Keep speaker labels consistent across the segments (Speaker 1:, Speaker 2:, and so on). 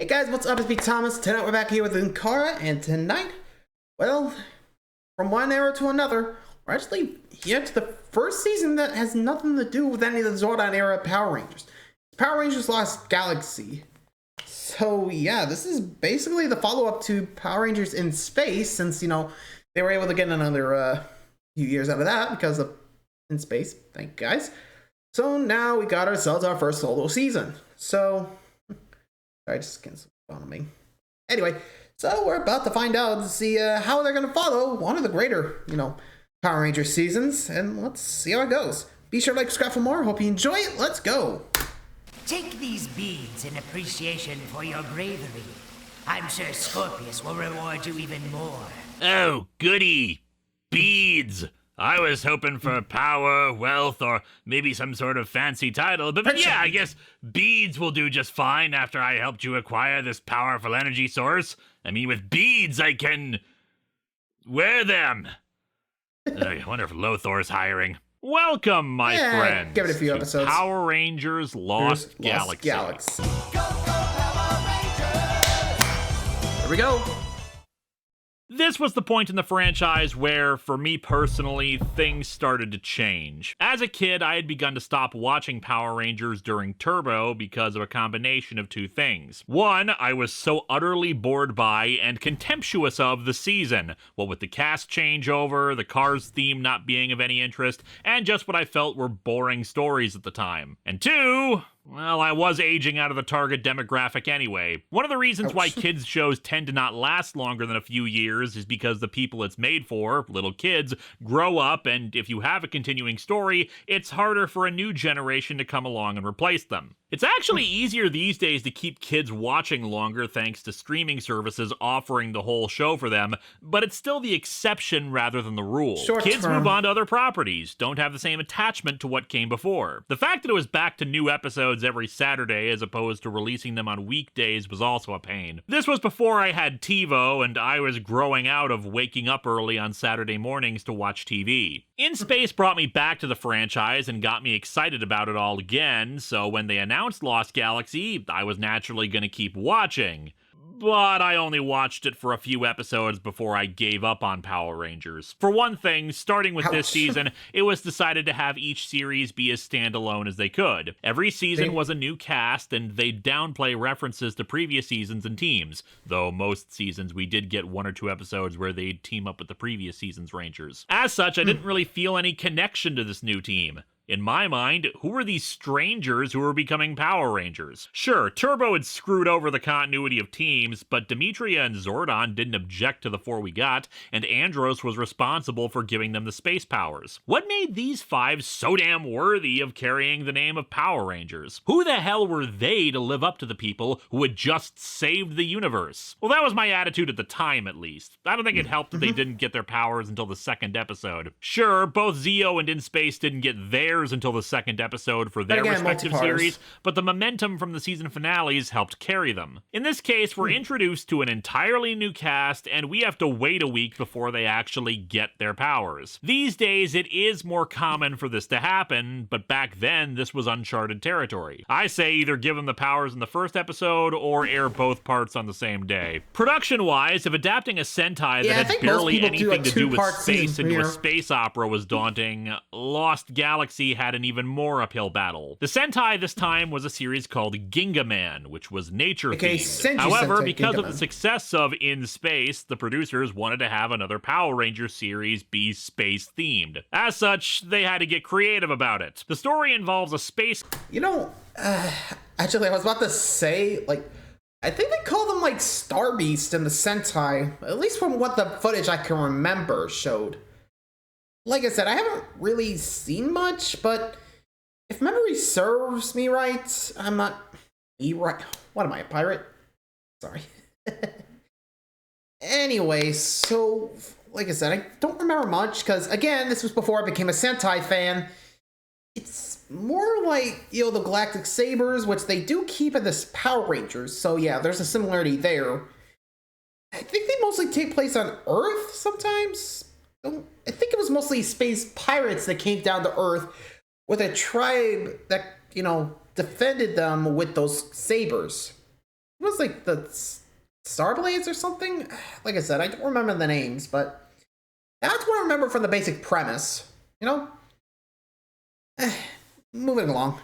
Speaker 1: Hey guys, what's up? It's me, Thomas. Tonight we're back here with Ankara, and tonight, well, from one era to another, we're actually here to the first season that has nothing to do with any of the Zordon era Power Rangers. It's Power Rangers Lost Galaxy. So yeah, this is basically the follow-up to Power Rangers in Space, since, you know, they were able to get another few years out of that because of In Space. Thank you guys. So now we got ourselves our first solo season. So, sorry, just cancel on me. Anyway, so we're about to find out and see how they're going to follow one of the greater, you know, Power Ranger seasons, and let's see how it goes. Be sure to like, subscribe for more. Hope you enjoy it. Let's go.
Speaker 2: Take these beads in appreciation for your bravery. I'm sure Scorpius will reward you even more.
Speaker 3: Oh, goody. Beads. I was hoping for power, wealth, or maybe some sort of fancy title, but yeah, I guess beads will do just fine after I helped you acquire this powerful energy source. I mean, with beads, I can wear them. I wonder if Lothor's hiring. Welcome, my friends,
Speaker 1: give it a few
Speaker 3: to
Speaker 1: episodes.
Speaker 3: Power Rangers Lost Galaxy.
Speaker 1: Go, Power Rangers! Here we go.
Speaker 3: This was the point in the franchise where, for me personally, things started to change. As a kid, I had begun to stop watching Power Rangers during Turbo because of a combination of two things. One, I was so utterly bored by and contemptuous of the season, what with the cast changeover, the Cars theme not being of any interest, and just what I felt were boring stories at the time. And two, well, I was aging out of the target demographic anyway. One of the reasons why kids' shows tend to not last longer than a few years is because the people it's made for, little kids, grow up, and if you have a continuing story, it's harder for a new generation to come along and replace them. It's actually easier these days to keep kids watching longer thanks to streaming services offering the whole show for them, but it's still the exception rather than the rule. Kids move on to other properties, don't have the same attachment to what came before. The fact that it was back to new episodes every Saturday as opposed to releasing them on weekdays was also a pain. This was before I had TiVo and I was growing out of waking up early on Saturday mornings to watch TV. In Space brought me back to the franchise and got me excited about it all again, so when they announced Lost Galaxy, I was naturally going to keep watching. But I only watched it for a few episodes before I gave up on Power Rangers. For one thing, starting with this season, it was decided to have each series be as standalone as they could. Every season was a new cast, and they'd downplay references to previous seasons and teams, though most seasons we did get one or two episodes where they'd team up with the previous season's Rangers. As such, I didn't really feel any connection to this new team. In my mind, who were these strangers who were becoming Power Rangers? Sure, Turbo had screwed over the continuity of teams, but Demetria and Zordon didn't object to the four we got, and Andros was responsible for giving them the space powers. What made these five so damn worthy of carrying the name of Power Rangers? Who the hell were they to live up to the people who had just saved the universe? Well, that was my attitude at the time, at least. I don't think it helped that they didn't get their powers until the second episode. Sure, both Zeo and In Space didn't get theirs until the second episode for their respective series, but the momentum from the season finales helped carry them. In this case, we're introduced to an entirely new cast, and we have to wait a week before they actually get their powers. These days, it is more common for this to happen, but back then, this was uncharted territory. I say either give them the powers in the first episode, or air both parts on the same day. Production-wise, if adapting a Sentai that had barely anything to do with space into a space opera was daunting, Lost Galaxy had an even more uphill battle. The Sentai this time was a series called Ginga Man, which was nature-themed. However, because of the success of In Space, the producers wanted to have another Power Ranger series be space-themed. As such, they had to get creative about it. The story involves a space...
Speaker 1: You know, actually, I was about to say, like, I think they call them, like, Star Beast in the Sentai, at least from what the footage I can remember showed. Like I said, I haven't really seen much, but if memory serves me right, I'm not... What am I, a pirate? Sorry. Anyway, so, like I said, I don't remember much, because, again, this was before I became a Sentai fan. It's more like, you know, the Galactic Sabers, which they do keep in this Power Rangers, so yeah, there's a similarity there. I think they mostly take place on Earth sometimes. I think it was mostly space pirates that came down to Earth with a tribe that, you know, defended them with those sabers. was like the Starblades or something. Like I said, I don't remember the names, but that's what I remember from the basic premise. You know, moving along.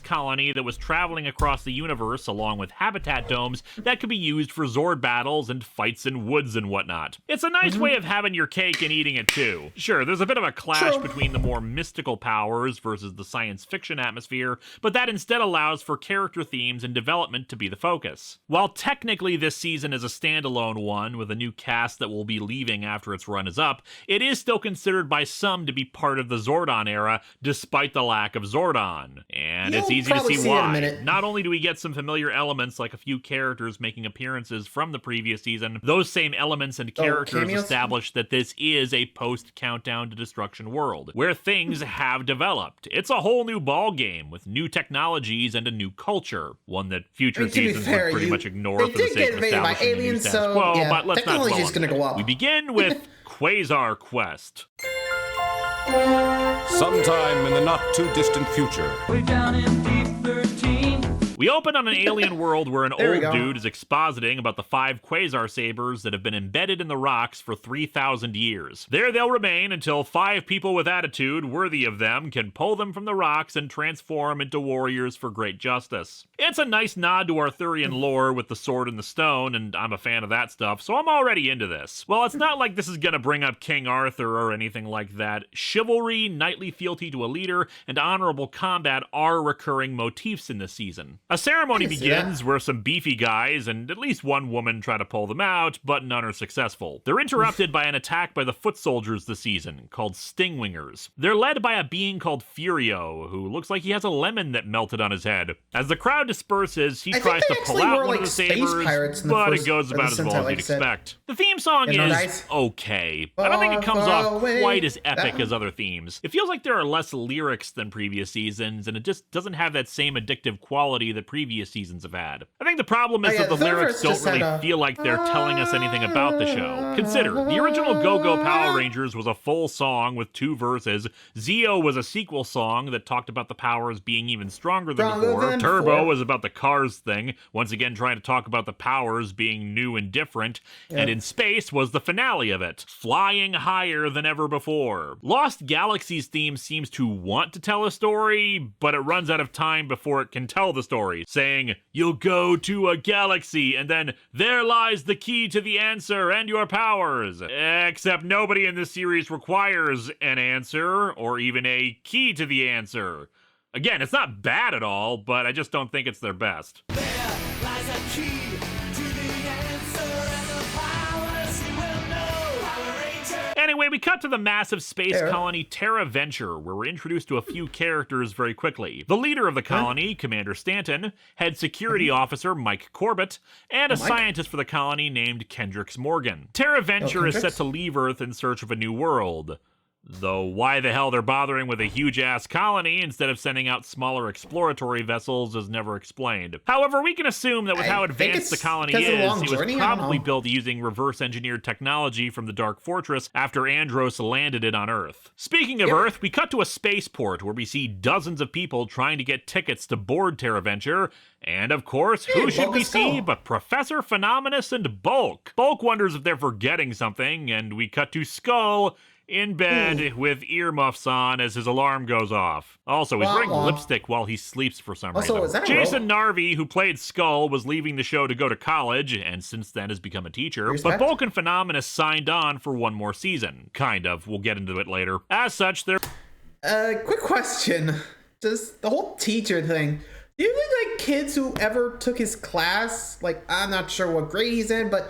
Speaker 3: Colony that was traveling across the universe along with habitat domes that could be used for Zord battles and fights in woods and whatnot. It's a nice way of having your cake and eating it too. Sure, there's a bit of a clash between the more mystical powers versus the science fiction atmosphere, but that instead allows for character themes and development to be the focus. While technically this season is a standalone one with a new cast that will be leaving after its run is up, it is still considered by some to be part of the Zordon era despite the lack of Zordon. And it's easy to see why. Not only do we get some familiar elements like a few characters making appearances from the previous season, those same elements and characters establish that this is a post-Countdown to Destruction world, where things have developed. It's a whole new ball game with new technologies and a new culture, one that future seasons would pretty much ignore for the sake of establishing a new status quo, but let's not dwell on that. We begin with Quasar Quest.
Speaker 4: Sometime in the not-too-distant future.
Speaker 5: We're down in deep 13.
Speaker 3: We open on an alien world where an old dude is expositing about the 5 quasar sabers that have been embedded in the rocks for 3,000 years. There they'll remain until 5 people with attitude worthy of them can pull them from the rocks and transform into warriors for great justice. It's a nice nod to Arthurian lore with the sword and the stone, and I'm a fan of that stuff, so I'm already into this. Well, it's not like this is gonna bring up King Arthur or anything like that. Chivalry, knightly fealty to a leader, and honorable combat are recurring motifs in this season. A ceremony begins where some beefy guys and at least one woman try to pull them out, but none are successful. They're interrupted by an attack by the foot soldiers this season, called Stingwingers. They're led by a being called Furio, who looks like he has a lemon that melted on his head. As the crowd disperses, he tries to pull out one of the sabers, but it goes about as well as you'd expect. The theme song is okay. I don't think it comes off quite as epic as other themes. It feels like there are less lyrics than previous seasons, and it just doesn't have that same addictive quality that previous seasons have had. I think the problem is that the lyrics don't really feel like they're telling us anything about the show. Consider, the original Go-Go Power Rangers was a full song with 2 verses. Zeo was a sequel song that talked about the powers being even stronger than before. Turbo was about the Cars thing, once again trying to talk about the powers being new and different. And In Space was the finale of it, flying higher than ever before. Lost Galaxy's theme seems to want to tell a story, but it runs out of time before it can tell the story, saying, "You'll go to a galaxy, and then there lies the key to the answer and your powers." Except nobody in this series requires an answer, or even a key to the answer. Again, it's not bad at all, but I just don't think it's their best.
Speaker 5: There lies a key to the answer and the powers you will know. Power Ranger.
Speaker 3: Anyway, we cut to the massive space colony Terra Venture, where we're introduced to a few characters very quickly. The leader of the colony, Commander Stanton, head security officer Mike Corbett, and a scientist for the colony named Kendricks Morgan. Terra Venture is set to leave Earth in search of a new world. Though why the hell they're bothering with a huge-ass colony instead of sending out smaller exploratory vessels is never explained. However, we can assume that with how advanced the colony is, it was probably built using reverse-engineered technology from the Dark Fortress after Andros landed it on Earth. Speaking of Earth, we cut to a spaceport where we see dozens of people trying to get tickets to board Terra Venture, and of course, who should we see but Professor Phenomenus and Bulk. Bulk wonders if they're forgetting something, and we cut to Skull in bed with earmuffs on as his alarm goes off. Also, he's wearing lipstick while he sleeps for some reason. Jason Narvi, who played Skull, was leaving the show to go to college, and since then has become a teacher. But Bulk and Phenomenus signed on for one more season. Kind of. We'll get into it later. As such, they're...
Speaker 1: Quick question. Just the whole teacher thing. Do you think, like, kids who ever took his class, like, I'm not sure what grade he's in, but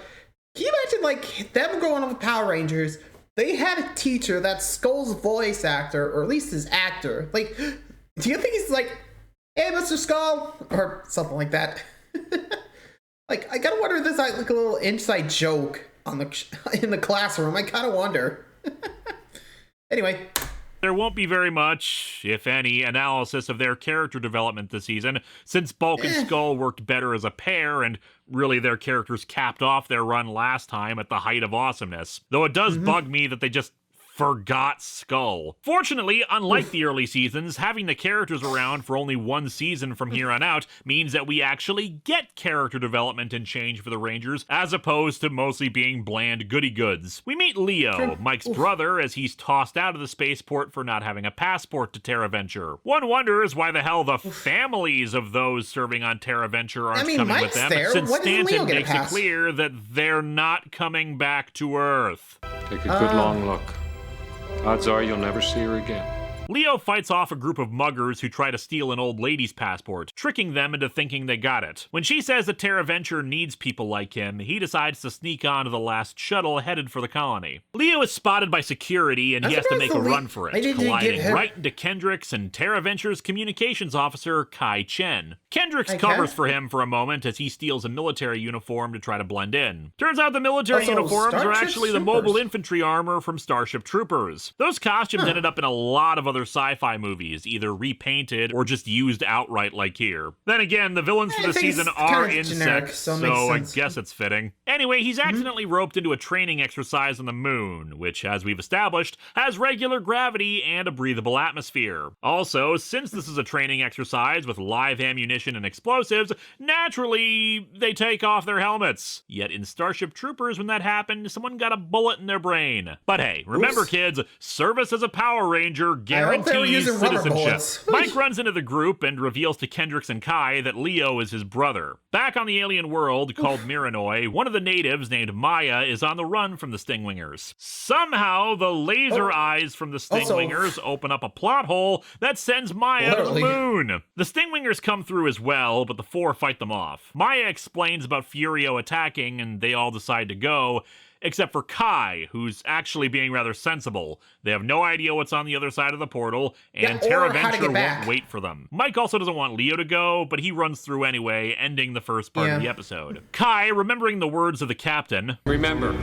Speaker 1: can you imagine, like, them growing up with Power Rangers? They had a teacher that's Skull's voice actor, or at least his actor. Like, do you think he's like, "Hey, Mr. Skull," or something like that? Like, I gotta wonder if this is like a little inside joke on in the classroom. I gotta wonder. Anyway.
Speaker 3: There won't be very much, if any, analysis of their character development this season, since Bulk and Skull worked better as a pair, and really their characters capped off their run last time at the height of awesomeness. Though it does bug me that they just forgot Skull. Fortunately, unlike the early seasons, having the characters around for only one season from here on out means that we actually get character development and change for the Rangers, as opposed to mostly being bland goody-goods. We meet Leo, Mike's brother, as he's tossed out of the spaceport for not having a passport to TerraVenture. One wonders why the hell the families of those serving on TerraVenture aren't coming
Speaker 1: Mike's
Speaker 3: with them,
Speaker 1: there.
Speaker 3: since
Speaker 1: Why doesn't Leo
Speaker 3: Stanton
Speaker 1: get a
Speaker 3: makes it
Speaker 1: pass?
Speaker 3: clear that they're not coming back to Earth.
Speaker 4: Take a good long look. Odds are you'll never see her again.
Speaker 3: Leo fights off a group of muggers who try to steal an old lady's passport, tricking them into thinking they got it. When she says that TerraVenture needs people like him, he decides to sneak onto the last shuttle headed for the colony. Leo is spotted by security, and he has to make a run for it, colliding right into Kendricks and TerraVenture's communications officer, Kai Chen. Kendricks covers for him for a moment as he steals a military uniform to try to blend in. Turns out the military uniforms are actually the mobile infantry armor from Starship Troopers. Those costumes ended up in a lot of other sci-fi movies, either repainted or just used outright like here. Then again, the villains for the season are insects, so I guess it's fitting. Anyway, he's accidentally roped into a training exercise on the moon, which, as we've established, has regular gravity and a breathable atmosphere. Also, since this is a training exercise with live ammunition and explosives, naturally, they take off their helmets. Yet in Starship Troopers, when that happened, someone got a bullet in their brain. But hey, remember kids, service as a Power Ranger guarantees citizenship. Mike runs into the group and reveals to Kendricks and Kai that Leo is his brother. Back on the alien world called Miranoi, one of the natives named Maya is on the run from the Stingwingers. Somehow, the laser eyes from the Stingwingers open up a plot hole that sends Maya to the moon. The Stingwingers come through as well, but the four fight them off. Maya explains about Furio attacking, and they all decide to go, except for Kai, who's actually being rather sensible. They have no idea what's on the other side of the portal, and TerraVenture won't wait for them. Mike also doesn't want Leo to go, but he runs through anyway, ending the first part of the episode. Kai, remembering the words of the captain,
Speaker 4: Remember,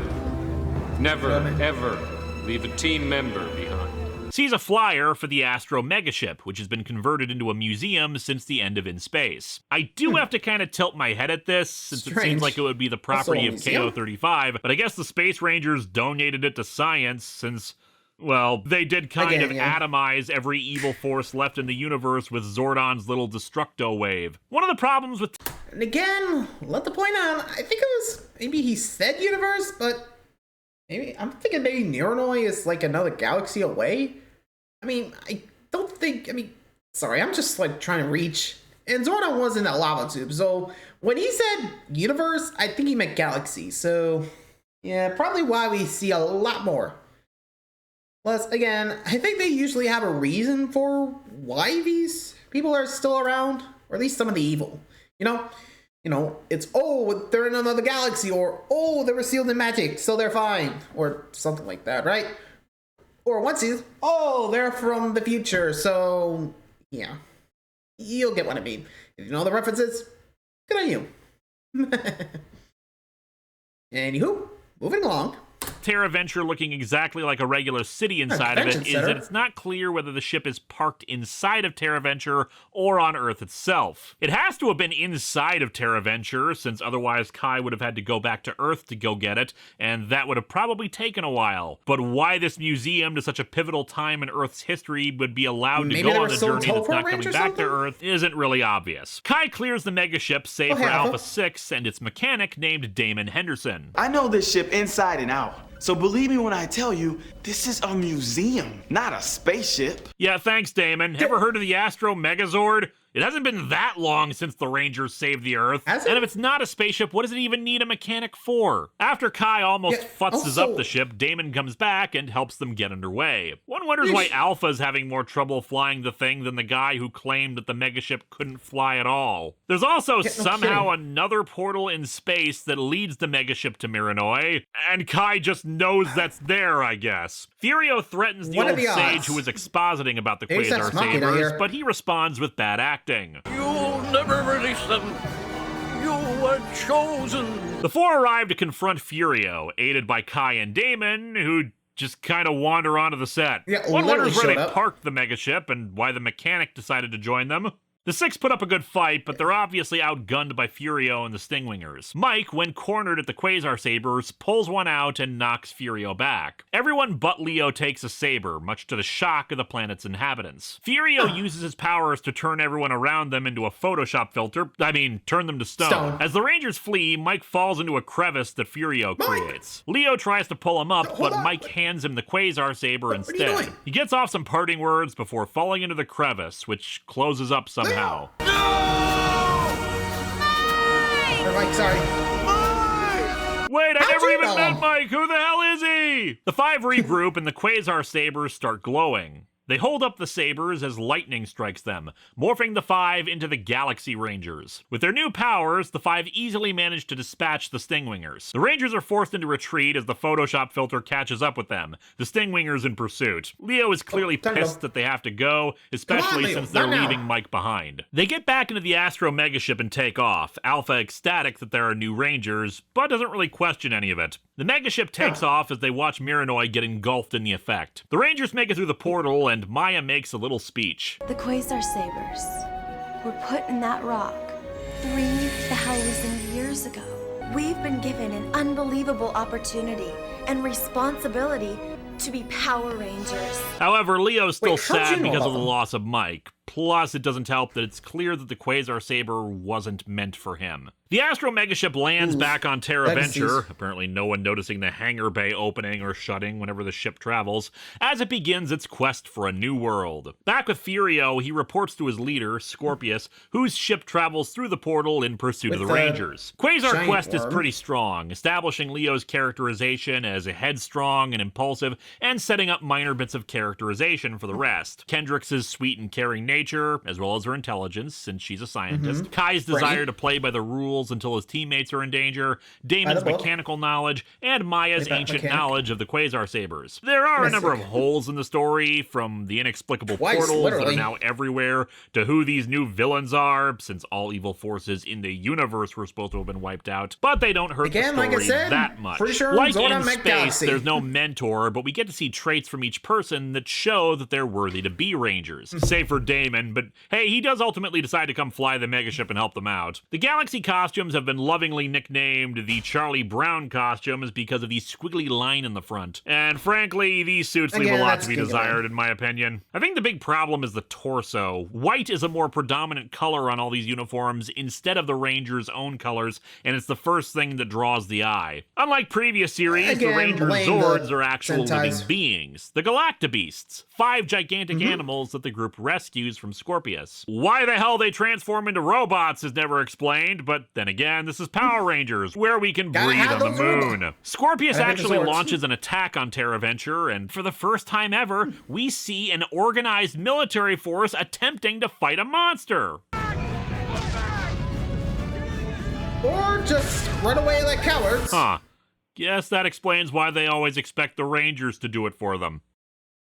Speaker 4: never, ever leave a team member behind.
Speaker 3: sees a flyer for the Astro Megaship, which has been converted into a museum since the end of In Space. I do have to kind of tilt my head at this, since it seems like it would be the property of KO-35, but I guess the Space Rangers donated it to science since, well, they did kind of atomize every evil force left in the universe with Zordon's little Destructo wave. One of the problems with...
Speaker 1: And again, let the point out, I think it was, maybe he said universe, but I'm thinking maybe Miranoi is like another galaxy away. I mean, I don't think, sorry, I'm just like trying to reach. And Zordon was in that lava tube, so when he said universe, I think he meant galaxy. So, yeah, probably why we see a lot more. Plus, again, I think they usually have a reason for why these people are still around, or at least some of the evil. You know, it's, oh, they're in another galaxy, or, oh, they were sealed in magic, so they're fine, or something like that, right? Or one season, oh, they're from the future, so, yeah. You'll get what I mean. If you know the references, good on you. Anywho, moving along.
Speaker 3: TerraVenture looking exactly like a regular city inside of it is that it's not clear whether the ship is parked inside of TerraVenture or on Earth itself. It has to have been inside of TerraVenture, since otherwise Kai would have had to go back to Earth to go get it, and that would have probably taken a while. But why this museum to such a pivotal time in Earth's history would be allowed to go on the journey that's not coming back to Earth isn't really obvious. Kai clears the megaship, save for Alpha 6 and its mechanic named Damon Henderson.
Speaker 6: I know this ship inside and out. So believe me when I tell you, this is a museum, not a spaceship.
Speaker 3: Yeah, thanks, Damon. Ever heard of the Astro Megazord? It hasn't been that long since the Rangers saved the Earth. And if it's not a spaceship, what does it even need a mechanic for? After Kai almost futzes up the ship, Damon comes back and helps them get underway. One wonders why Alpha's having more trouble flying the thing than the guy who claimed that the megaship couldn't fly at all. There's also somehow another portal in space that leads the megaship to Miranoi, and Kai just knows that's there, I guess. Furio threatens the old sage who is expositing about the Quasar Sabers, but he responds with bad acting.
Speaker 7: You'll never release them. You were chosen.
Speaker 3: The four arrive to confront Furio, aided by Kai and Damon, who just kind of wander onto the set. One wonders where they parked the megaship and why the mechanic decided to join them. The six put up a good fight, but they're obviously outgunned by Furio and the Stingwingers. Mike, when cornered at the Quasar Sabers, pulls one out and knocks Furio back. Everyone but Leo takes a saber, much to the shock of the planet's inhabitants. Furio uses his powers to turn everyone around them into a Photoshop filter. Turn them to stone. As the Rangers flee, Mike falls into a crevice that Furio creates. Leo tries to pull him up, but Mike hands him the Quasar Saber instead. He gets off some parting words before falling into the crevice, which closes up somehow.
Speaker 1: Mike, sorry.
Speaker 3: Wait, I never even met Mike! Who the hell is he? The five regroup and the Quasar Sabers start glowing. They hold up the sabers as lightning strikes them, morphing the five into the Galaxy Rangers. With their new powers, the five easily manage to dispatch the Stingwingers. The Rangers are forced into retreat as the Photoshop filter catches up with them, the Stingwingers in pursuit. Leo is clearly pissed that they have to go, especially since they're leaving Mike behind. They get back into the Astro Megaship and take off, Alpha ecstatic that there are new Rangers, but doesn't really question any of it. The Megaship takes off as they watch Miranoi get engulfed in the effect. The Rangers make it through the portal, and Maya makes a little speech.
Speaker 8: The Quasar Sabers were put in that rock 3,000 years ago. We've been given an unbelievable opportunity and responsibility to be Power Rangers.
Speaker 3: However, Leo's still sad because of the loss of Mike. Plus, it doesn't help that it's clear that the Quasar Saber wasn't meant for him. The Astro Megaship lands back on Terra Venture, apparently no one noticing the hangar bay opening or shutting whenever the ship travels, as it begins its quest for a new world. Back with Furio, he reports to his leader, Scorpius, whose ship travels through the portal in pursuit of the Rangers. Quasar Quest is pretty strong, establishing Leo's characterization as headstrong and impulsive, and setting up minor bits of characterization for the rest. Kendrix's sweet and caring nature, as well as her intelligence, since she's a scientist. Kai's desire to play by the rules until his teammates are in danger, Damon's mechanical knowledge, and Maya's ancient knowledge of the Quasar Sabers. There are a number of holes in the story, from the inexplicable portals that are now everywhere, to who these new villains are, since all evil forces in the universe were supposed to have been wiped out, but they don't hurt the story that much. Like in space, there's no mentor, but we get to see traits from each person that show that they're worthy to be Rangers. Save for Damon, but hey, he does ultimately decide to come fly the Megaship and help them out. The Galaxy costumes have been lovingly nicknamed the Charlie Brown costumes because of the squiggly line in the front. And frankly, these suits leave a lot to be desired, in my opinion. I think the big problem is the torso. White is a more predominant color on all these uniforms instead of the Rangers' own colors, and it's the first thing that draws the eye. Unlike previous series, the Rangers' Zords are actual living beings. The Galactabeasts, 5 gigantic animals that the group rescues from Scorpius. Why the hell they transform into robots is never explained, but then again, this is Power Rangers, where we can breathe on the moon. Scorpius actually launches an attack on Terra Venture, and for the first time ever, we see an organized military force attempting to fight a monster.
Speaker 1: Or just run away like cowards.
Speaker 3: Huh. Guess that explains why they always expect the Rangers to do it for them.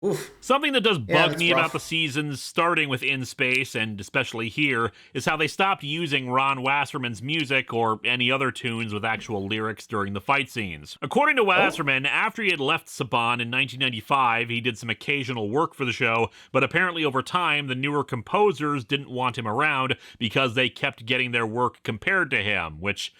Speaker 1: Oof.
Speaker 3: Something that does bug me about the seasons, starting with In Space, and especially here, is how they stopped using Ron Wasserman's music or any other tunes with actual lyrics during the fight scenes. According to Wasserman, after he had left Saban in 1995, he did some occasional work for the show, but apparently over time, the newer composers didn't want him around because they kept getting their work compared to him, which...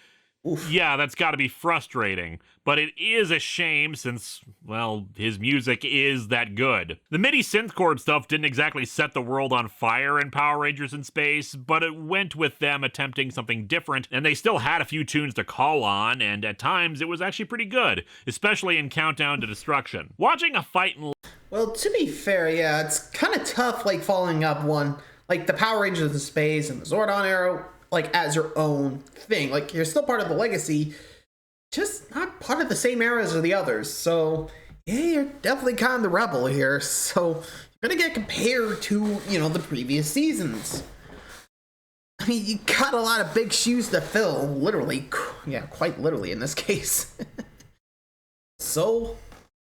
Speaker 3: Oof. Yeah, that's got to be frustrating, but it is a shame since, well, his music is that good. The MIDI synth chord stuff didn't exactly set the world on fire in Power Rangers in Space, but it went with them attempting something different, and they still had a few tunes to call on, and at times it was actually pretty good, especially in Countdown to Destruction. Watching a fight in...
Speaker 1: Well, to be fair, yeah, it's kind of tough, like, following up one, like the Power Rangers in Space and the Zordon Arrow, like, as your own thing. Like, you're still part of the legacy, just not part of the same eras as the others. So, yeah, you're definitely kind of the rebel here. So, you're gonna get compared to, you know, the previous seasons. I mean, you got a lot of big shoes to fill, literally. Yeah, quite literally in this case. So,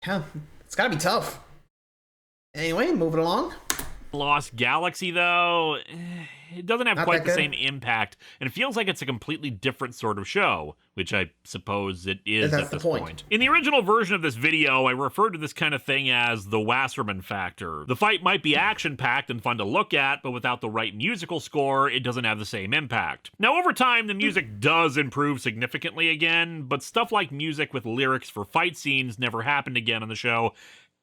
Speaker 1: yeah, it's gotta be tough. Anyway, moving along.
Speaker 3: Lost Galaxy, though, it doesn't have
Speaker 1: Not
Speaker 3: quite
Speaker 1: that
Speaker 3: the
Speaker 1: good?
Speaker 3: same impact, and it feels like it's a completely different sort of show, which I suppose it is
Speaker 1: That's
Speaker 3: at
Speaker 1: the
Speaker 3: this
Speaker 1: point.
Speaker 3: point. In the original version of this video, I referred to this kind of thing as the Wasserman factor. The fight might be action-packed and fun to look at, but without the right musical score, it doesn't have the same impact. Now, over time, the music does improve significantly again, but stuff like music with lyrics for fight scenes never happened again on the show,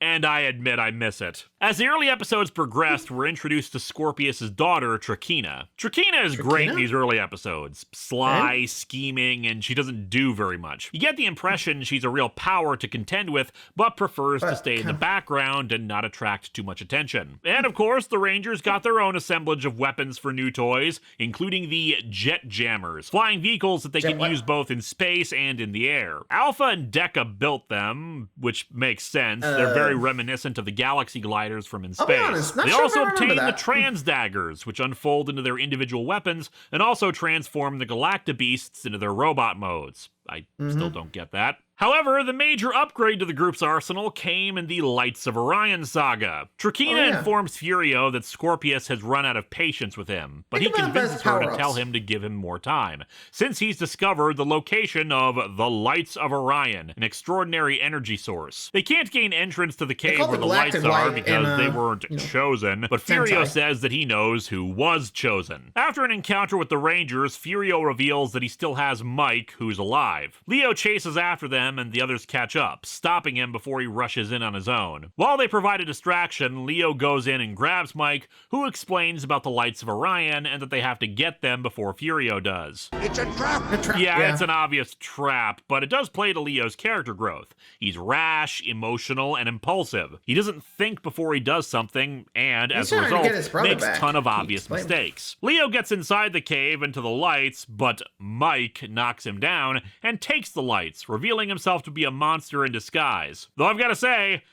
Speaker 3: and I admit I miss it. As the early episodes progressed, we're introduced to Scorpius' daughter, Trakina. Trakina is great in these early episodes. Sly, scheming, and she doesn't do very much. You get the impression she's a real power to contend with, but prefers to stay in the background and not attract too much attention. And of course, the Rangers got their own assemblage of weapons for new toys, including the Jet Jammers, flying vehicles that they can use both in space and in the air. Alpha and Deca built them, which makes sense. They're very reminiscent of the Galaxy gliders from in space.
Speaker 1: I'll be honest, not
Speaker 3: They
Speaker 1: sure
Speaker 3: also
Speaker 1: if I remember
Speaker 3: obtained the
Speaker 1: that.
Speaker 3: Trans Daggers, which unfold into their individual weapons and also transform the Galacta Beasts into their robot modes. I still don't get that. However, the major upgrade to the group's arsenal came in the Lights of Orion saga. Trakina informs Furio that Scorpius has run out of patience with him, but he convinces her to tell him to give him more time, since he's discovered the location of the Lights of Orion, an extraordinary energy source. They can't gain entrance to the cave where the lights are because they weren't chosen, but Furio says that he knows who was chosen. After an encounter with the Rangers, Furio reveals that he still has Mike, who's alive. Leo chases after them, and the others catch up, stopping him before he rushes in on his own. While they provide a distraction, Leo goes in and grabs Mike, who explains about the Lights of Orion and that they have to get them before Furio does.
Speaker 5: It's a trap!
Speaker 3: Yeah, it's an obvious trap, but it does play to Leo's character growth. He's rash, emotional, and impulsive. He doesn't think before he does something, and as a result, makes a ton of obvious mistakes. Leo gets inside the cave and to the lights, but Mike knocks him down and takes the lights, revealing himself to be a monster in disguise. Though I've got to say,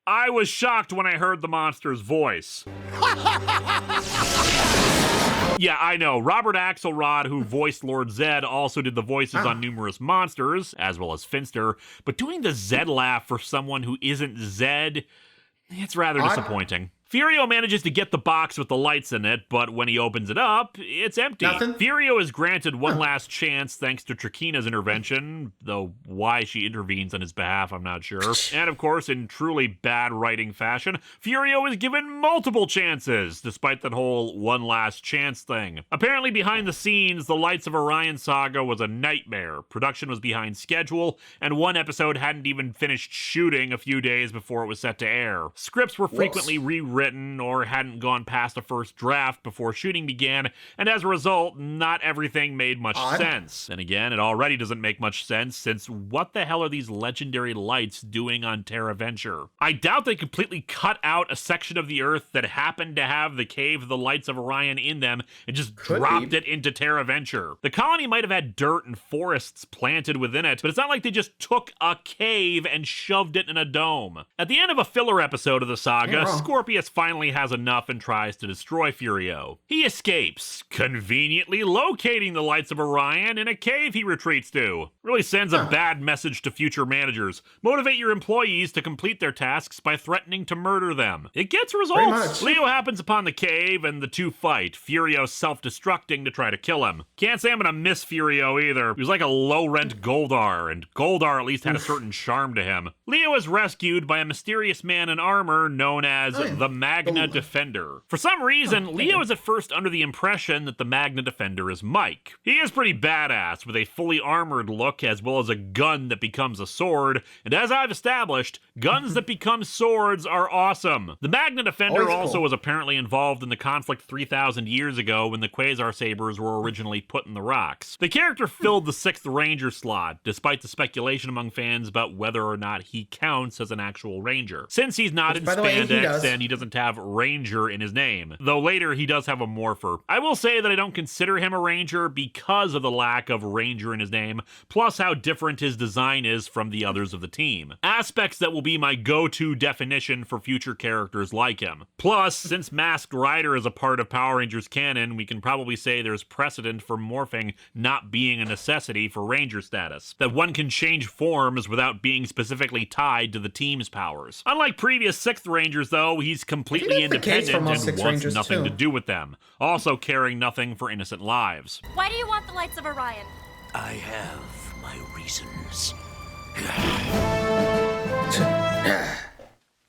Speaker 3: I was shocked when I heard the monster's voice. Yeah, I know. Robert Axelrod, who voiced Lord Zed, also did the voices on numerous monsters, as well as Finster, but doing the Zed laugh for someone who isn't Zed, it's rather disappointing. Furio manages to get the box with the lights in it, but when he opens it up, it's empty. Furio is granted one last chance thanks to Trakina's intervention, though why she intervenes on his behalf, I'm not sure. And of course, in truly bad writing fashion, Furio is given multiple chances, despite that whole one last chance thing. Apparently behind the scenes, the Lights of Orion saga was a nightmare. Production was behind schedule, and one episode hadn't even finished shooting a few days before it was set to air. Scripts were frequently rewritten or hadn't gone past a first draft before shooting began, and as a result, not everything made much sense. And again, it already doesn't make much sense, since what the hell are these legendary lights doing on Terra Venture? I doubt they completely cut out a section of the Earth that happened to have the Cave of the Lights of Orion in them and just dropped it into Terra Venture. The colony might have had dirt and forests planted within it, but it's not like they just took a cave and shoved it in a dome. At the end of a filler episode of the saga, Scorpius finally has enough and tries to destroy Furio. He escapes, conveniently locating the Lights of Orion in a cave he retreats to. Really sends a bad message to future managers. Motivate your employees to complete their tasks by threatening to murder them. It gets results. Leo happens upon the cave and the two fight, Furio self-destructing to try to kill him. Can't say I'm gonna miss Furio either. He was like a low-rent Goldar, and Goldar at least had a certain charm to him. Leo is rescued by a mysterious man in armor known as the Magna Defender. For some reason, Leo is at first under the impression that the Magna Defender is Mike. He is pretty badass, with a fully armored look as well as a gun that becomes a sword, and as I've established, guns that become swords are awesome. The Magna Defender also was apparently involved in the conflict 3,000 years ago when the Quasar Sabers were originally put in the rocks. The character filled the 6th Ranger slot, despite the speculation among fans about whether or not he counts as an actual Ranger. Since he's not in spandex and he doesn't have Ranger in his name, though later he does have a morpher. I will say that I don't consider him a Ranger because of the lack of Ranger in his name, plus how different his design is from the others of the team. Aspects that will be my go-to definition for future characters like him. Plus, since Masked Rider is a part of Power Rangers canon, we can probably say there's precedent for morphing not being a necessity for Ranger status. That one can change forms without being specifically tied to the team's powers. Unlike previous 6th Rangers though, he's completely
Speaker 1: that's the case
Speaker 3: independent
Speaker 1: for most
Speaker 3: and
Speaker 1: Six
Speaker 3: wants
Speaker 1: Rangers,
Speaker 3: nothing to
Speaker 1: too.
Speaker 3: do with them, also caring nothing for innocent lives.
Speaker 8: Why do you want the lights of Orion?
Speaker 7: I have my reasons.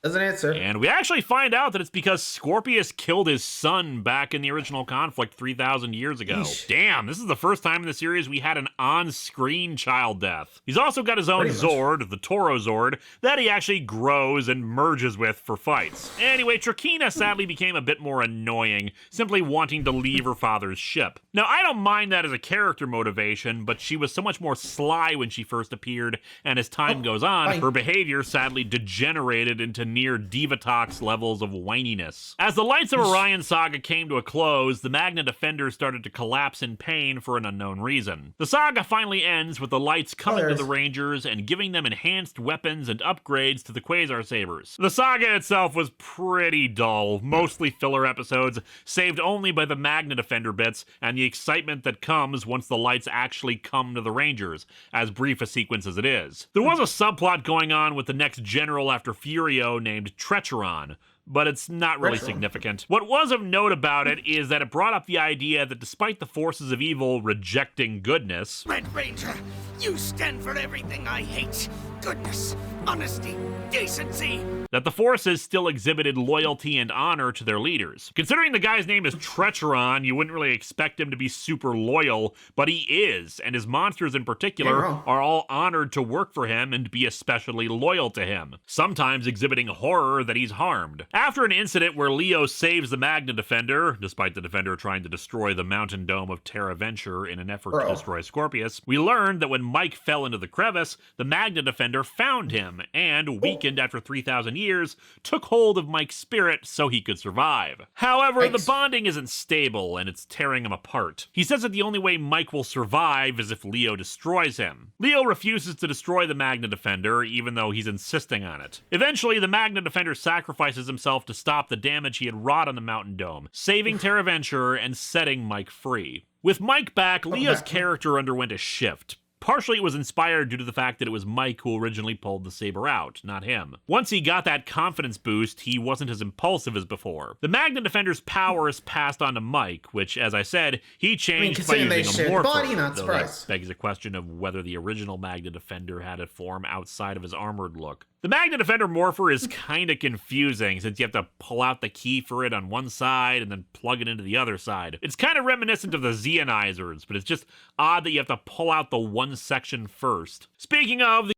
Speaker 1: Doesn't answer.
Speaker 3: And we actually find out that it's because Scorpius killed his son back in the original conflict 3,000 years ago.
Speaker 1: Yeesh.
Speaker 3: Damn, this is the first time in the series we had an on-screen child death. He's also got his own
Speaker 1: Pretty much.
Speaker 3: Zord, the Toro Zord, that he actually grows and merges with for fights. Anyway, Trakina sadly became a bit more annoying, simply wanting to leave her father's ship. Now, I don't mind that as a character motivation, but she was so much more sly when she first appeared, and as time goes on,
Speaker 1: fine.
Speaker 3: her behavior sadly degenerated into near Divatox levels of whininess. As the Lights of Orion saga came to a close, the Magna Defender started to collapse in pain for an unknown reason. The saga finally ends with the Lights coming to the Rangers and giving them enhanced weapons and upgrades to the Quasar Sabers. The saga itself was pretty dull, mostly filler episodes, saved only by the Magna Defender bits and the excitement that comes once the Lights actually come to the Rangers, as brief a sequence as it is. There was a subplot going on with the next general after Furio named Trecheron, but it's not really significant. What was of note about it is that it brought up the idea that despite the forces of evil rejecting goodness,
Speaker 7: Red Ranger, you stand for everything I hate. Goodness, honesty, decency.
Speaker 3: that the forces still exhibited loyalty and honor to their leaders. Considering the guy's name is Trecheron, you wouldn't really expect him to be super loyal, but he is, and his monsters in particular are all honored to work for him and be especially loyal to him, sometimes exhibiting horror that he's harmed. After an incident where Leo saves the Magna Defender, despite the Defender trying to destroy the mountain dome of Terra Venture in an effort to destroy Scorpius, we learned that when Mike fell into the crevice, the Magna Defender found him, and, weakened after 3,000 years, took hold of Mike's spirit so he could survive. However, the bonding isn't stable, and it's tearing him apart. He says that the only way Mike will survive is if Leo destroys him. Leo refuses to destroy the Magna Defender, even though he's insisting on it. Eventually, the Magna Defender sacrifices himself to stop the damage he had wrought on the mountain dome, saving Terra Venture and setting Mike free. With Mike back, Leo's character underwent a shift. Partially it was inspired due to the fact that it was Mike who originally pulled the saber out, not him. Once he got that confidence boost, he wasn't as impulsive as before. The Magna Defender's powers passed on to Mike, which, as I said, he changed by using a morpher,
Speaker 1: body, not
Speaker 3: though
Speaker 1: surprised.
Speaker 3: that begs a question of whether the original Magna Defender had a form outside of his armored look. The Magna Defender morpher is kinda confusing since you have to pull out the key for it on one side and then plug it into the other side. It's kinda reminiscent of the Zeonizers, but it's just odd that you have to pull out the one section first. Speaking of,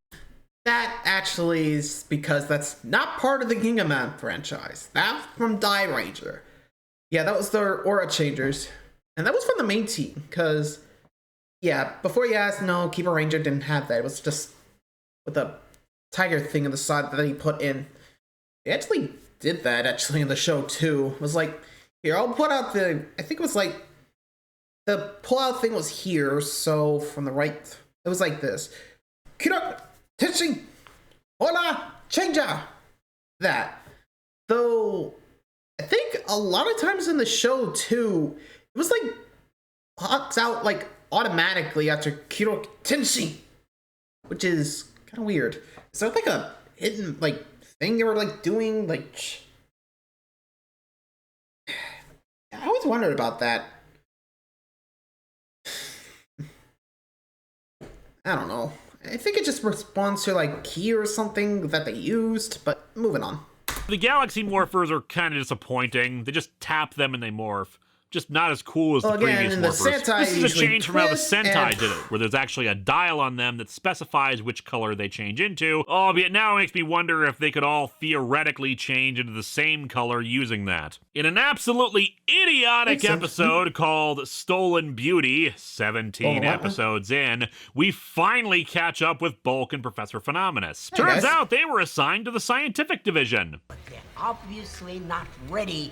Speaker 1: That actually is because that's not part of the Gingaman franchise. That's from Die Ranger. Yeah, that was their aura changers. And that was from the main team, because, yeah, before you asked, no, Keeper Ranger didn't have that. It was just with the tiger thing on the side that he put in. They actually did that, actually, in the show, too. It was like, here, I'll put out the, I think it was like, the pull-out thing was here, so from the right, it was like this. Kira, Tenshin, Hola, Chenja. That. Though, I think a lot of times in the show, too, it was like, pops out, like, automatically after Kiro Tenshin, which is kind of weird. Is there, like, a hidden, like, thing they were, like, doing, like... I always wondered about that. I don't know. I think it just responds to, like, key or something that they used, but moving on.
Speaker 3: the Galaxy morphers are kind of disappointing. They just tap them and they morph. Just not as cool as the previous morphers. This is a change from how the Sentai did it, where there's actually a dial on them that specifies which color they change into, albeit now it makes me wonder if they could all theoretically change into the same color using that. In an absolutely idiotic episode called Stolen Beauty, 17 episodes in, we finally catch up with Bulk and Professor Phenomenus. Turns out they were assigned to the scientific division.
Speaker 2: But they're obviously not ready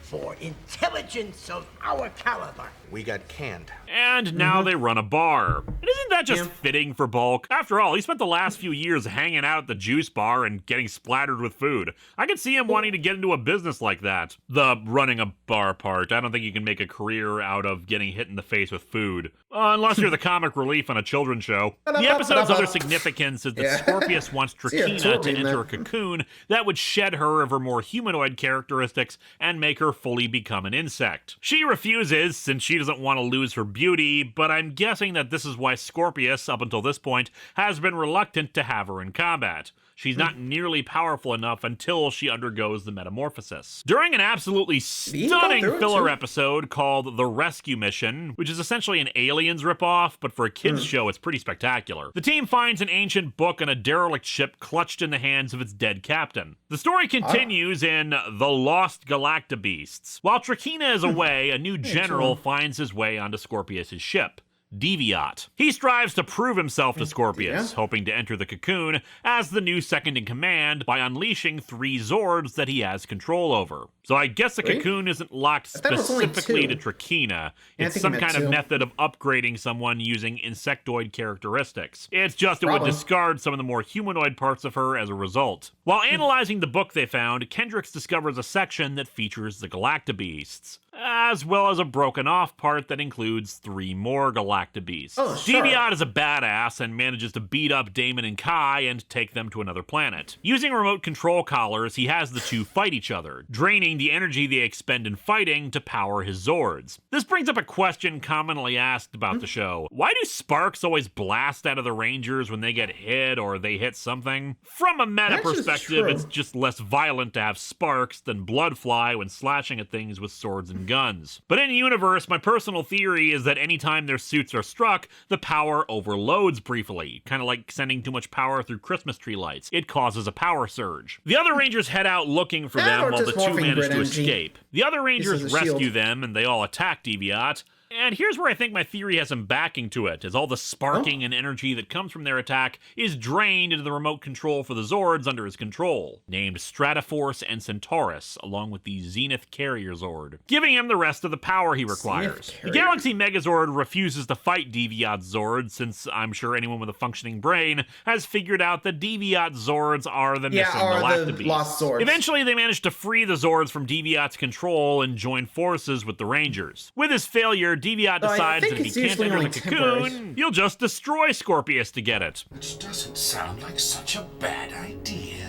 Speaker 2: for intelligence of our caliber.
Speaker 9: we got canned.
Speaker 3: And now they run a bar. And isn't that just fitting for Bulk? After all, he spent the last few years hanging out at the juice bar and getting splattered with food. I could see him wanting to get into a business like that. The running a bar part. I don't think you can make a career out of getting hit in the face with food. Unless you're the comic relief on a children's show. The episode's other significance is that Scorpius wants Trakina to enter a cocoon that would shed her of her more humanoid characteristics and make her fully become an insect. She refuses, since she doesn't want to lose her beauty, but I'm guessing that this is why Scorpius, up until this point, has been reluctant to have her in combat. She's not nearly powerful enough until she undergoes the metamorphosis. During an absolutely stunning filler episode called The Rescue Mission, which is essentially an Aliens ripoff, but for a kids show, it's pretty spectacular. The team finds an ancient book on a derelict ship clutched in the hands of its dead captain. The story continues in The Lost Galactabeasts. While Trakina is away, a new general finds his way onto Scorpius' ship. Deviat. He strives to prove himself to Scorpius, hoping to enter the cocoon as the new second in command by unleashing 3 Zords that he has control over. So I guess the cocoon isn't locked specifically to Trakina. It's some kind of method of upgrading someone using insectoid characteristics. It's just it would discard some of the more humanoid parts of her as a result. While analyzing the book they found, Kendricks discovers a section that features the Galactabeasts, as well as a broken off part that includes 3 more Galactabeasts. Deviat is a badass and manages to beat up Damon and Kai and take them to another planet. Using remote control collars, he has the 2 fight each other, draining the energy they expend in fighting to power his Zords. This brings up a question commonly asked about the show. Why do sparks always blast out of the Rangers when they get hit or they hit something? From a meta perspective, it's just less violent to have sparks than blood fly when slashing at things with swords and guns. But in universe, my personal theory is that anytime their suits are struck, the power overloads briefly, kind of like sending too much power through Christmas tree lights. It causes a power surge. The other Rangers head out looking for them while the 2 manage to escape. The other Rangers rescue them and they all attack Deviat. And here's where I think my theory has some backing to it, as all the sparking and energy that comes from their attack is drained into the remote control for the Zords under his control, named Stratoforce and Centaurus, along with the Zenith Carrier Zord, giving him the rest of the power he requires. The Galaxy Megazord refuses to fight Deviat's Zord, since I'm sure anyone with a functioning brain has figured out that Deviat's Zords are the missing Galactabeasts. Eventually, they manage to free the Zords from Deviat's control and join forces with the Rangers. With his failure, Deviat decides that if he can't enter the cocoon, he'll just destroy Scorpius to get it.
Speaker 5: Which doesn't sound like such a bad idea.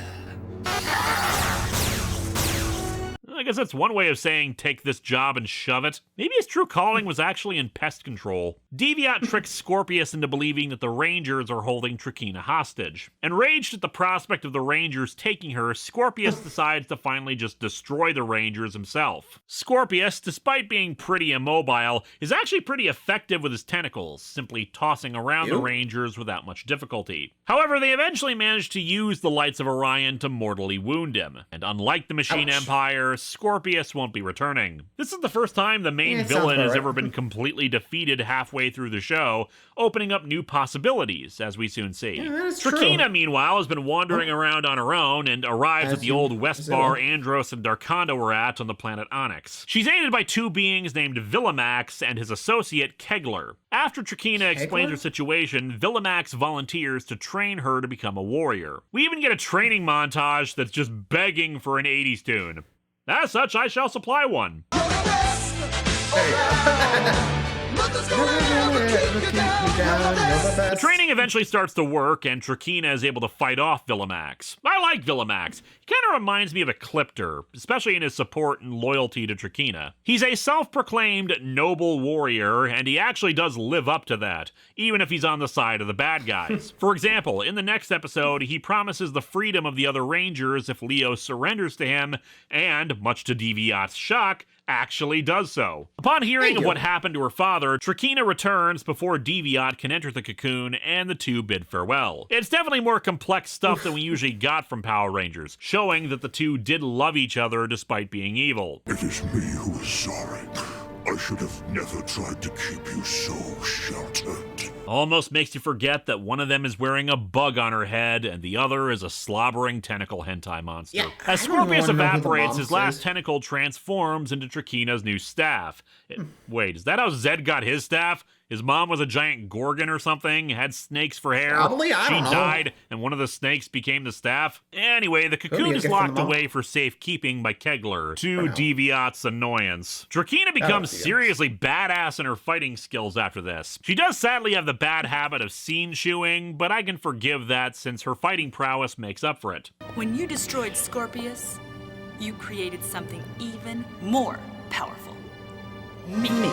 Speaker 3: I guess that's one way of saying take this job and shove it. Maybe his true calling was actually in pest control. Deviat tricks Scorpius into believing that the Rangers are holding Trakina hostage. Enraged at the prospect of the Rangers taking her, Scorpius decides to finally just destroy the Rangers himself. Scorpius, despite being pretty immobile, is actually pretty effective with his tentacles, simply tossing around the Rangers without much difficulty. However, they eventually manage to use the Lights of Orion to mortally wound him, and unlike the Machine Empire, Scorpius won't be returning. This is the first time the main villain has ever been completely defeated halfway through the show, opening up new possibilities, as we soon see. Trakina, meanwhile, has been wandering around on her own and arrives at the old West Bar Andros and Darkonda were at on the planet Onyx. She's aided by 2 beings named Villamax and his associate Kegler. After Trakina explains her situation, Villamax volunteers to train her to become a warrior. We even get a training montage that's just begging for an 80s tune. As such, I shall supply one. The training eventually starts to work, and Trakina is able to fight off Villamax. I like Villamax. He kind of reminds me of a Clipter, especially in his support and loyalty to Trakina. He's a self-proclaimed noble warrior, and he actually does live up to that, even if he's on the side of the bad guys. For example, in the next episode, he promises the freedom of the other Rangers if Leo surrenders to him, and, much to Deviat's shock, actually does so. Upon hearing of what happened to her father, Trakina returns before Deviat can enter the cocoon, and the 2 bid farewell. It's definitely more complex stuff than we usually got from Power Rangers, showing that the 2 did love each other despite being evil.
Speaker 10: It is me who is sorry. I should have never tried to keep you so sheltered.
Speaker 3: Almost makes you forget that one of them is wearing a bug on her head and the other is a slobbering tentacle hentai monster.
Speaker 1: Yeah,
Speaker 3: As
Speaker 1: I don't
Speaker 3: Scorpius
Speaker 1: wanna know who the
Speaker 3: evaporates, his
Speaker 1: monster
Speaker 3: last
Speaker 1: is.
Speaker 3: tentacle transforms into Trakeena's new staff. Wait, is that how Zed got his staff? His mom was a giant gorgon or something, had snakes for hair.
Speaker 1: Probably, I
Speaker 3: she
Speaker 1: don't know.
Speaker 3: died, and one of the snakes became the staff. Anyway, the
Speaker 1: be
Speaker 3: cocoon
Speaker 1: a
Speaker 3: is
Speaker 1: gift from
Speaker 3: locked
Speaker 1: the mom.
Speaker 3: away for safekeeping by Kegler, to
Speaker 1: For now.
Speaker 3: Deviat's annoyance. Trakeena becomes
Speaker 1: be
Speaker 3: seriously badass in her fighting skills after this. She does sadly have the bad habit of scene chewing, but I can forgive that since her fighting prowess makes up for it.
Speaker 9: When you destroyed Scorpius, you created something even more powerful. Me.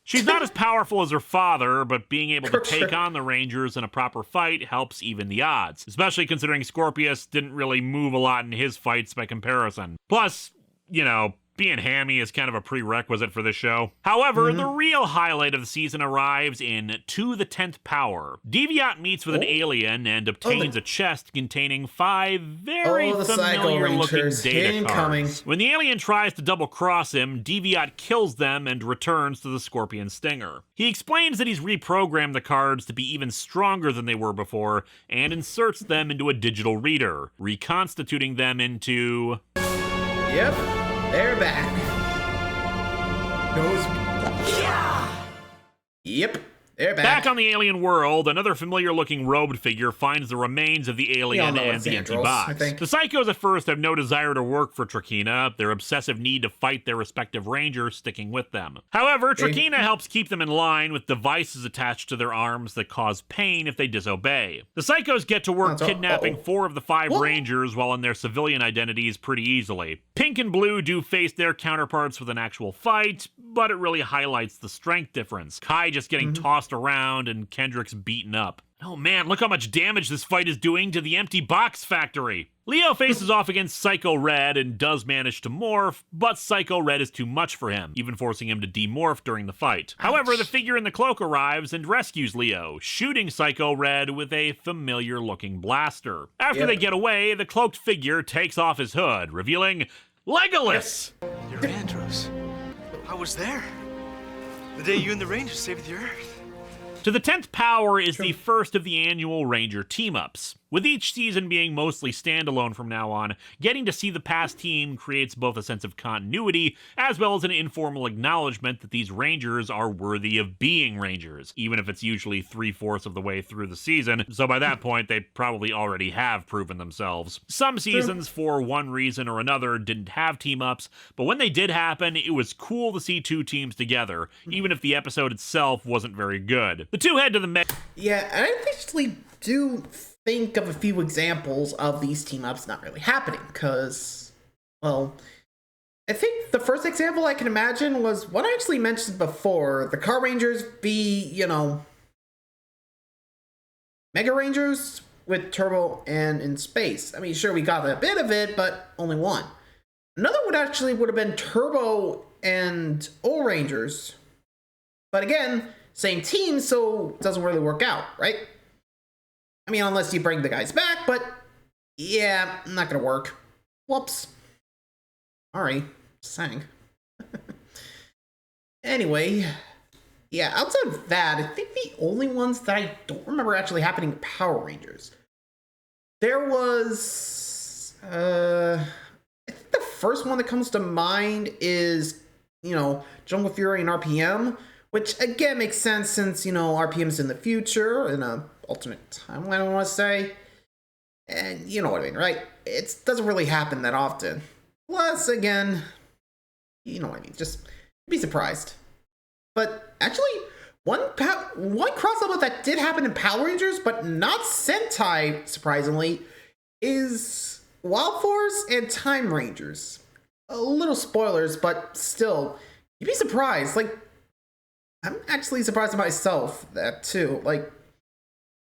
Speaker 3: She's not as powerful as her father, but being able to
Speaker 1: For
Speaker 3: take
Speaker 1: sure.
Speaker 3: on the Rangers in a proper fight helps even the odds, especially considering Scorpius didn't really move a lot in his fights by comparison. Plus, you know, being hammy is kind of a prerequisite for this show. However, the real highlight of the season arrives in To the 10th Power. Deviat meets with an alien and obtains a chest containing 5 very
Speaker 1: the Psycho
Speaker 3: familiar-looking
Speaker 1: Rangers.
Speaker 3: data
Speaker 1: Incoming.
Speaker 3: cards. When the alien tries to double-cross him, Deviat kills them and returns to the Scorpion Stinger. He explains that he's reprogrammed the cards to be even stronger than they were before and inserts them into a digital reader, reconstituting them into...
Speaker 1: Yep, they're back. Yep, they're back.
Speaker 3: Back on the alien world, another familiar-looking robed figure finds the remains of the
Speaker 1: all
Speaker 3: alien
Speaker 1: know
Speaker 3: and
Speaker 1: it's
Speaker 3: the empty
Speaker 1: Andros, I
Speaker 3: box.
Speaker 1: think.
Speaker 3: The Psychos at first have no desire to work for Trakeena, their obsessive need to fight their respective rangers sticking with them. However, Trakeena helps keep them in line with devices attached to their arms that cause pain if they disobey. The Psychos get to work kidnapping 4 of the 5 rangers while in their civilian identities pretty easily. Pink and Blue do face their counterparts with an actual fight, but it really highlights the strength difference. Kai just getting tossed around and Kendrick's beaten up. Oh man, look how much damage this fight is doing to the empty box factory. Leo faces off against Psycho Red and does manage to morph, but Psycho Red is too much for him, even forcing him to demorph during the fight. However, the figure in the cloak arrives and rescues Leo, shooting Psycho Red with a familiar-looking blaster. After they get away, the cloaked figure takes off his hood, revealing Legolas!
Speaker 10: You're Andros. I was there. The day you and the Rangers saved the Earth.
Speaker 3: To the 10th Power is the first of the annual Ranger team-ups. With each season being mostly standalone from now on, getting to see the past team creates both a sense of continuity as well as an informal acknowledgement that these Rangers are worthy of being Rangers, even if it's usually 3/4 of the way through the season, so by that point they probably already have proven themselves. Some seasons, for one reason or another, didn't have team-ups, but when they did happen, it was cool to see 2 teams together, even if the episode itself wasn't very good. The 2 head to the
Speaker 1: Yeah, and I actually do think of a few examples of these team-ups not really happening, because, well, I think the first example I can imagine was what I actually mentioned before, the Car Rangers v, Mega Rangers with Turbo and in space. I mean, sure, we got a bit of it, but only one. Another would have been Turbo and O Rangers, but again, same team, so it doesn't really work out, right? I mean, unless you bring the guys back, but yeah, not gonna work. Whoops. Sorry, sang. Anyway, yeah, outside of that, I think the only ones that I don't remember actually happening in Power Rangers, there was, I think the first one that comes to mind is, Jungle Fury and RPM, which again makes sense since, RPM's in the future, in a alternate timeline, I want to say. And you know what I mean, right? It doesn't really happen that often. Plus, again, you know what I mean, just be surprised. But actually, one crossover that did happen in Power Rangers, but not Sentai, surprisingly, is Wild Force and Time Rangers. A little spoilers, but still, you'd be surprised. Like, I'm actually surprised at myself that too. Like,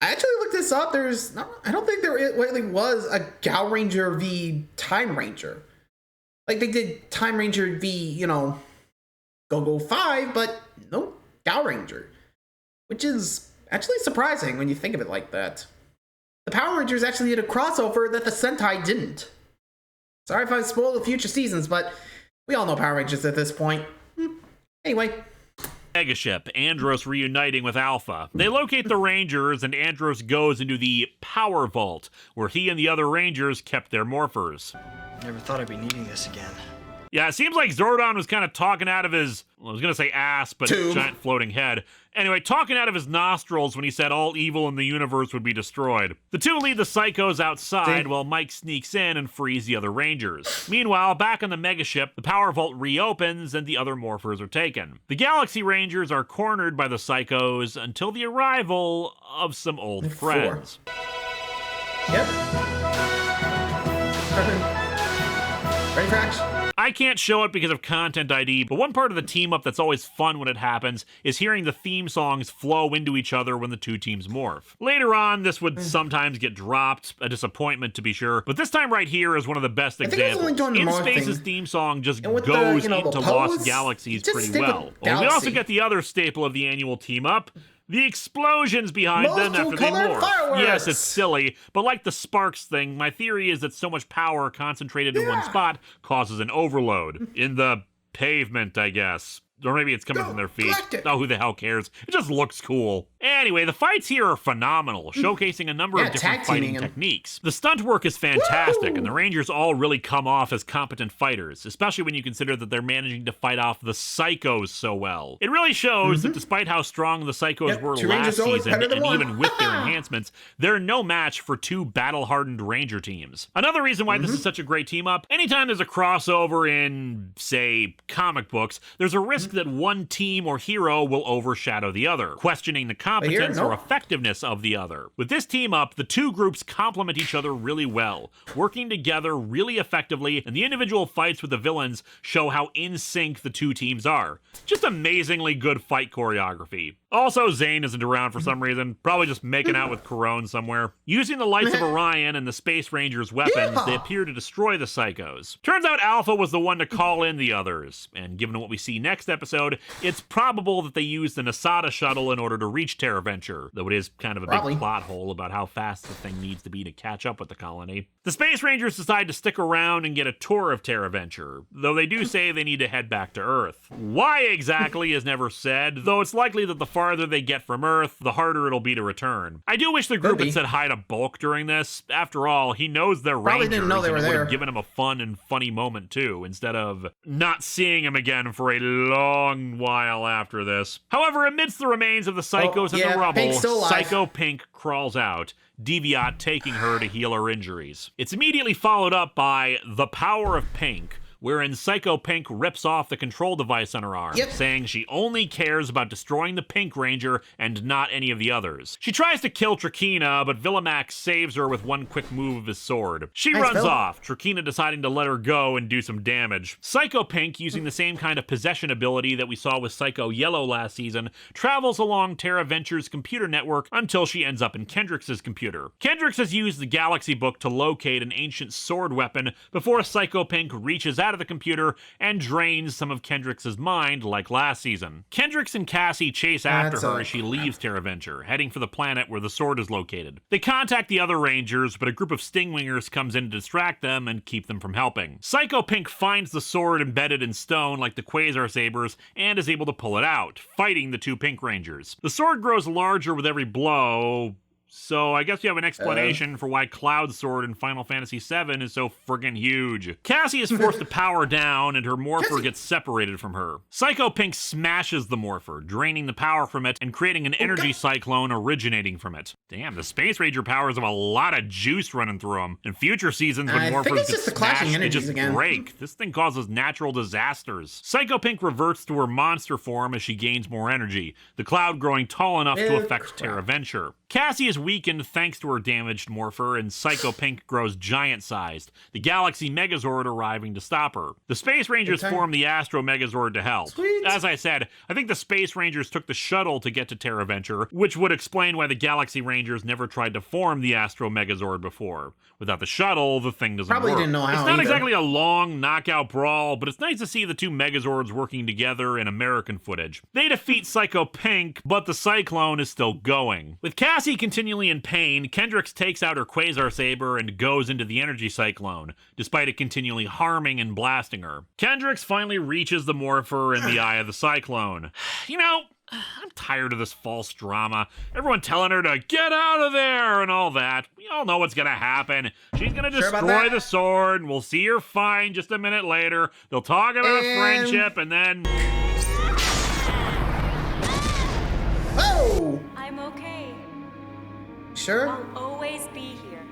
Speaker 1: I actually looked this up. I don't think there really was a Gal Ranger v Time Ranger. Like, they did Time Ranger v, Go-Go 5, but no Gal Ranger. Which is actually surprising when you think of it like that. The Power Rangers actually did a crossover that the Sentai didn't. Sorry if I spoiled the future seasons, but we all know Power Rangers at this point. Anyway,
Speaker 3: Megaship, Andros reuniting with Alpha. They locate the Rangers, and Andros goes into the Power Vault, where he and the other Rangers kept their morphers.
Speaker 10: Never thought I'd be needing this again.
Speaker 3: Yeah, it seems like Zordon was kind of talking out of his, well, I was going to say ass, but giant floating head. Anyway, talking out of his nostrils when he said all evil in the universe would be destroyed. The two lead the Psychos outside while Mike sneaks in and frees the other Rangers. Meanwhile, back on the Megaship, the Power Vault reopens and the other morphers are taken. The Galaxy Rangers are cornered by the Psychos until the arrival of some old friends.
Speaker 1: Yep. Ready for action?
Speaker 3: I can't show it because of content ID, but one part of the team up that's always fun when it happens is hearing the theme songs flow into each other when the two teams morph. Later on, this would sometimes get dropped, a disappointment to be sure, but this time right here is one of the best examples. In Space's theme song just goes into Lost Galaxies pretty well. We also get the other staple of the annual team up, the explosions behind them after they morph.
Speaker 1: Fireworks.
Speaker 3: Yes, it's silly, but like the sparks thing, my theory is that so much power concentrated in one spot causes an overload. In the pavement, I guess. Or maybe it's coming from their feet. Oh, who the hell cares? It just looks cool. Anyway, the fights here are phenomenal, showcasing a number of different fighting techniques. The stunt work is fantastic, and the Rangers all really come off as competent fighters, especially when you consider that they're managing to fight off the Psychos so well. It really shows that despite how strong the Psychos were last season, and even with their enhancements, they're no match for two battle-hardened Ranger teams. Another reason why this is such a great team-up, anytime there's a crossover in, say, comic books, there's a risk that one team or hero will overshadow the other, questioning the competence or effectiveness of the other. With this team up, the two groups complement each other really well, working together really effectively, and the individual fights with the villains show how in sync the two teams are. Just amazingly good fight choreography. Also, Zane isn't around for some reason, probably just making out with Corone somewhere. Using the lights of Orion and the Space Rangers' weapons, they appear to destroy the Psychos. Turns out Alpha was the one to call in the others, and given what we see next episode, it's probable that they used the Nasada shuttle in order to reach Terraventure, though it is kind of a big plot hole about how fast the thing needs to be to catch up with the colony. The Space Rangers decide to stick around and get a tour of Terraventure, though they do say they need to head back to Earth. Why exactly is never said, though it's likely that the farther they get from Earth, the harder it'll be to return. I do wish the group had said hi to Bulk during this. After all, he knows they're Rangers,
Speaker 1: didn't know they were
Speaker 3: and it would
Speaker 1: there.
Speaker 3: have given him a fun and funny moment too, instead of not seeing him again for a long while after this. However, amidst the remains of the Psychos and the rubble, Psycho Pink crawls out, Deviat taking her to heal her injuries. It's immediately followed up by The Power of Pink, wherein Psycho Pink rips off the control device on her arm, saying she only cares about destroying the Pink Ranger and not any of the others. She tries to kill Trakina, but Villamax saves her with one quick move of his sword. She runs off, Trakina deciding to let her go and do some damage. Psycho Pink, using the same kind of possession ability that we saw with Psycho Yellow last season, travels along Terraventure's computer network until she ends up in Kendrix's computer. Kendrix has used the Galaxy Book to locate an ancient sword weapon before Psycho Pink reaches out of the computer and drains some of Kendrix's mind like last season. Kendrix and Cassie chase after her as she leaves Terraventure, heading for the planet where the sword is located. They contact the other Rangers, but a group of Stingwingers comes in to distract them and keep them from helping. Psycho Pink finds the sword embedded in stone like the Quasar Sabers and is able to pull it out, fighting the two Pink Rangers. The sword grows larger with every blow, so I guess you have an explanation for why Cloud Sword in Final Fantasy VII is so friggin' huge. Cassie is forced to power down, and her morpher gets separated from her. Psycho Pink smashes the morpher, draining the power from it and creating an energy cyclone originating from it. Damn, the Space Ranger powers have a lot of juice running through them. In future seasons, when morphers get smashed, they just break. This thing causes natural disasters. Psycho Pink reverts to her monster form as she gains more energy, the cloud growing tall enough to affect Terraventure. Cassie is weakened thanks to her damaged morpher, and Psycho Pink grows giant-sized, the Galaxy Megazord arriving to stop her. The Space Rangers form the Astro Megazord to help. As I said, I think the Space Rangers took the shuttle to get to Terraventure, which would explain why the Galaxy Rangers never tried to form the Astro Megazord before. Without the shuttle, the thing doesn't work.
Speaker 1: Didn't know how
Speaker 3: it's not exactly a long knockout brawl, but it's nice to see the two Megazords working together in American footage. They defeat Psycho Pink, but the Cyclone is still going. With Cassie Cassie continually in pain, Kendrix takes out her Quasar Saber and goes into the energy cyclone, despite it continually harming and blasting her. Kendrix finally reaches the Morpher in the eye of the cyclone. You know, I'm tired of this false drama. Everyone telling her to get out of there and all that. We all know what's gonna happen. She's gonna destroy the sword, and we'll see her fine just a minute later. They'll talk about friendship, and then...
Speaker 1: Oh!
Speaker 8: I'm okay.
Speaker 1: Sure?
Speaker 8: I'll always be here.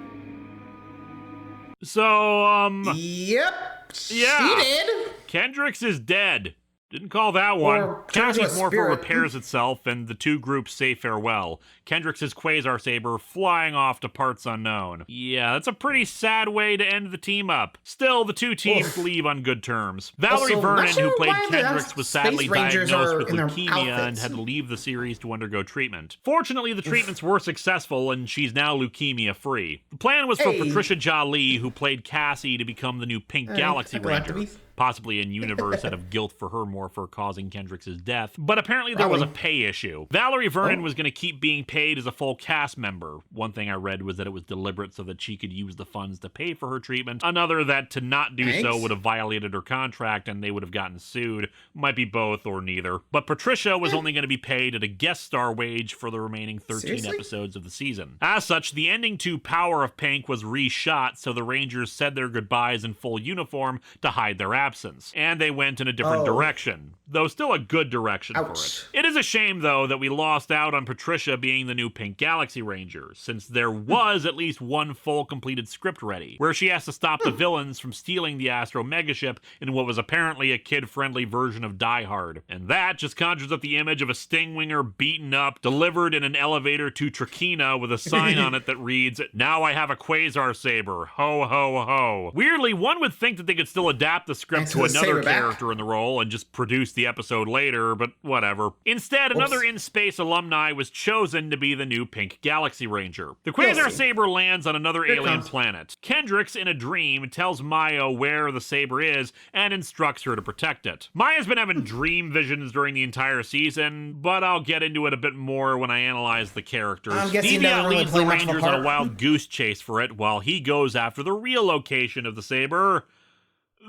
Speaker 3: So,
Speaker 1: Yep.
Speaker 3: yeah.
Speaker 1: She did.
Speaker 3: Kendrix is dead. Didn't call that one.
Speaker 1: Or
Speaker 3: Cassie's Morpher
Speaker 1: spirit.
Speaker 3: repairs itself, and the two groups say farewell. Kendrix's Quasar Saber flying off to parts unknown. Yeah, that's a pretty sad way to end the team up. Still, the two teams leave on good terms. Valerie
Speaker 1: Also,
Speaker 3: Vernon,
Speaker 1: not sure
Speaker 3: who played
Speaker 1: why the
Speaker 3: Kendrix, was sadly
Speaker 1: Space Rangers
Speaker 3: diagnosed
Speaker 1: are
Speaker 3: with
Speaker 1: in their
Speaker 3: leukemia and
Speaker 1: outfits.
Speaker 3: had to leave the series to undergo treatment. Fortunately, the treatments were successful, and she's now leukemia-free. The plan was for Patricia Jolie, who played Cassie, to become the new Pink Galaxy Ranger. Possibly in universe out of guilt for her Morpher causing Kendrix's death, but apparently there was a pay issue. Valerie Vernon was going to keep being paid as a full cast member. One thing I read was that it was deliberate so that she could use the funds to pay for her treatment. Another that to not do so would have violated her contract and they would have gotten sued. Might be both or neither. But Patricia was only going to be paid at a guest star wage for the remaining 13 episodes of the season. As such, the ending to Power of Pink was reshot, so the Rangers said their goodbyes in full uniform to hide their absence. And they went in a different direction, though still a good direction for it. It is a shame, though, that we lost out on Patricia being the new Pink Galaxy Ranger, since there was at least one full completed script ready, where she has to stop the villains from stealing the Astro Megaship in what was apparently a kid-friendly version of Die Hard. And that just conjures up the image of a Stingwinger beaten up, delivered in an elevator to Trakina with a sign on it that reads, "Now I have a Quasar Saber, ho ho ho." Weirdly, one would think that they could still adapt the script to another character in the role and just produce the episode later, but whatever. Instead, another in-space alumni was chosen to be the new Pink Galaxy Ranger. The Quasar Saber lands on another alien planet. Kendrix, in a dream, tells Maya where the saber is and instructs her to protect it. Maya's been having dream visions during the entire season, but I'll get into it a bit more when I analyze the characters. Deviant leads the Rangers on a wild goose chase for it, while he goes after the real location of the saber.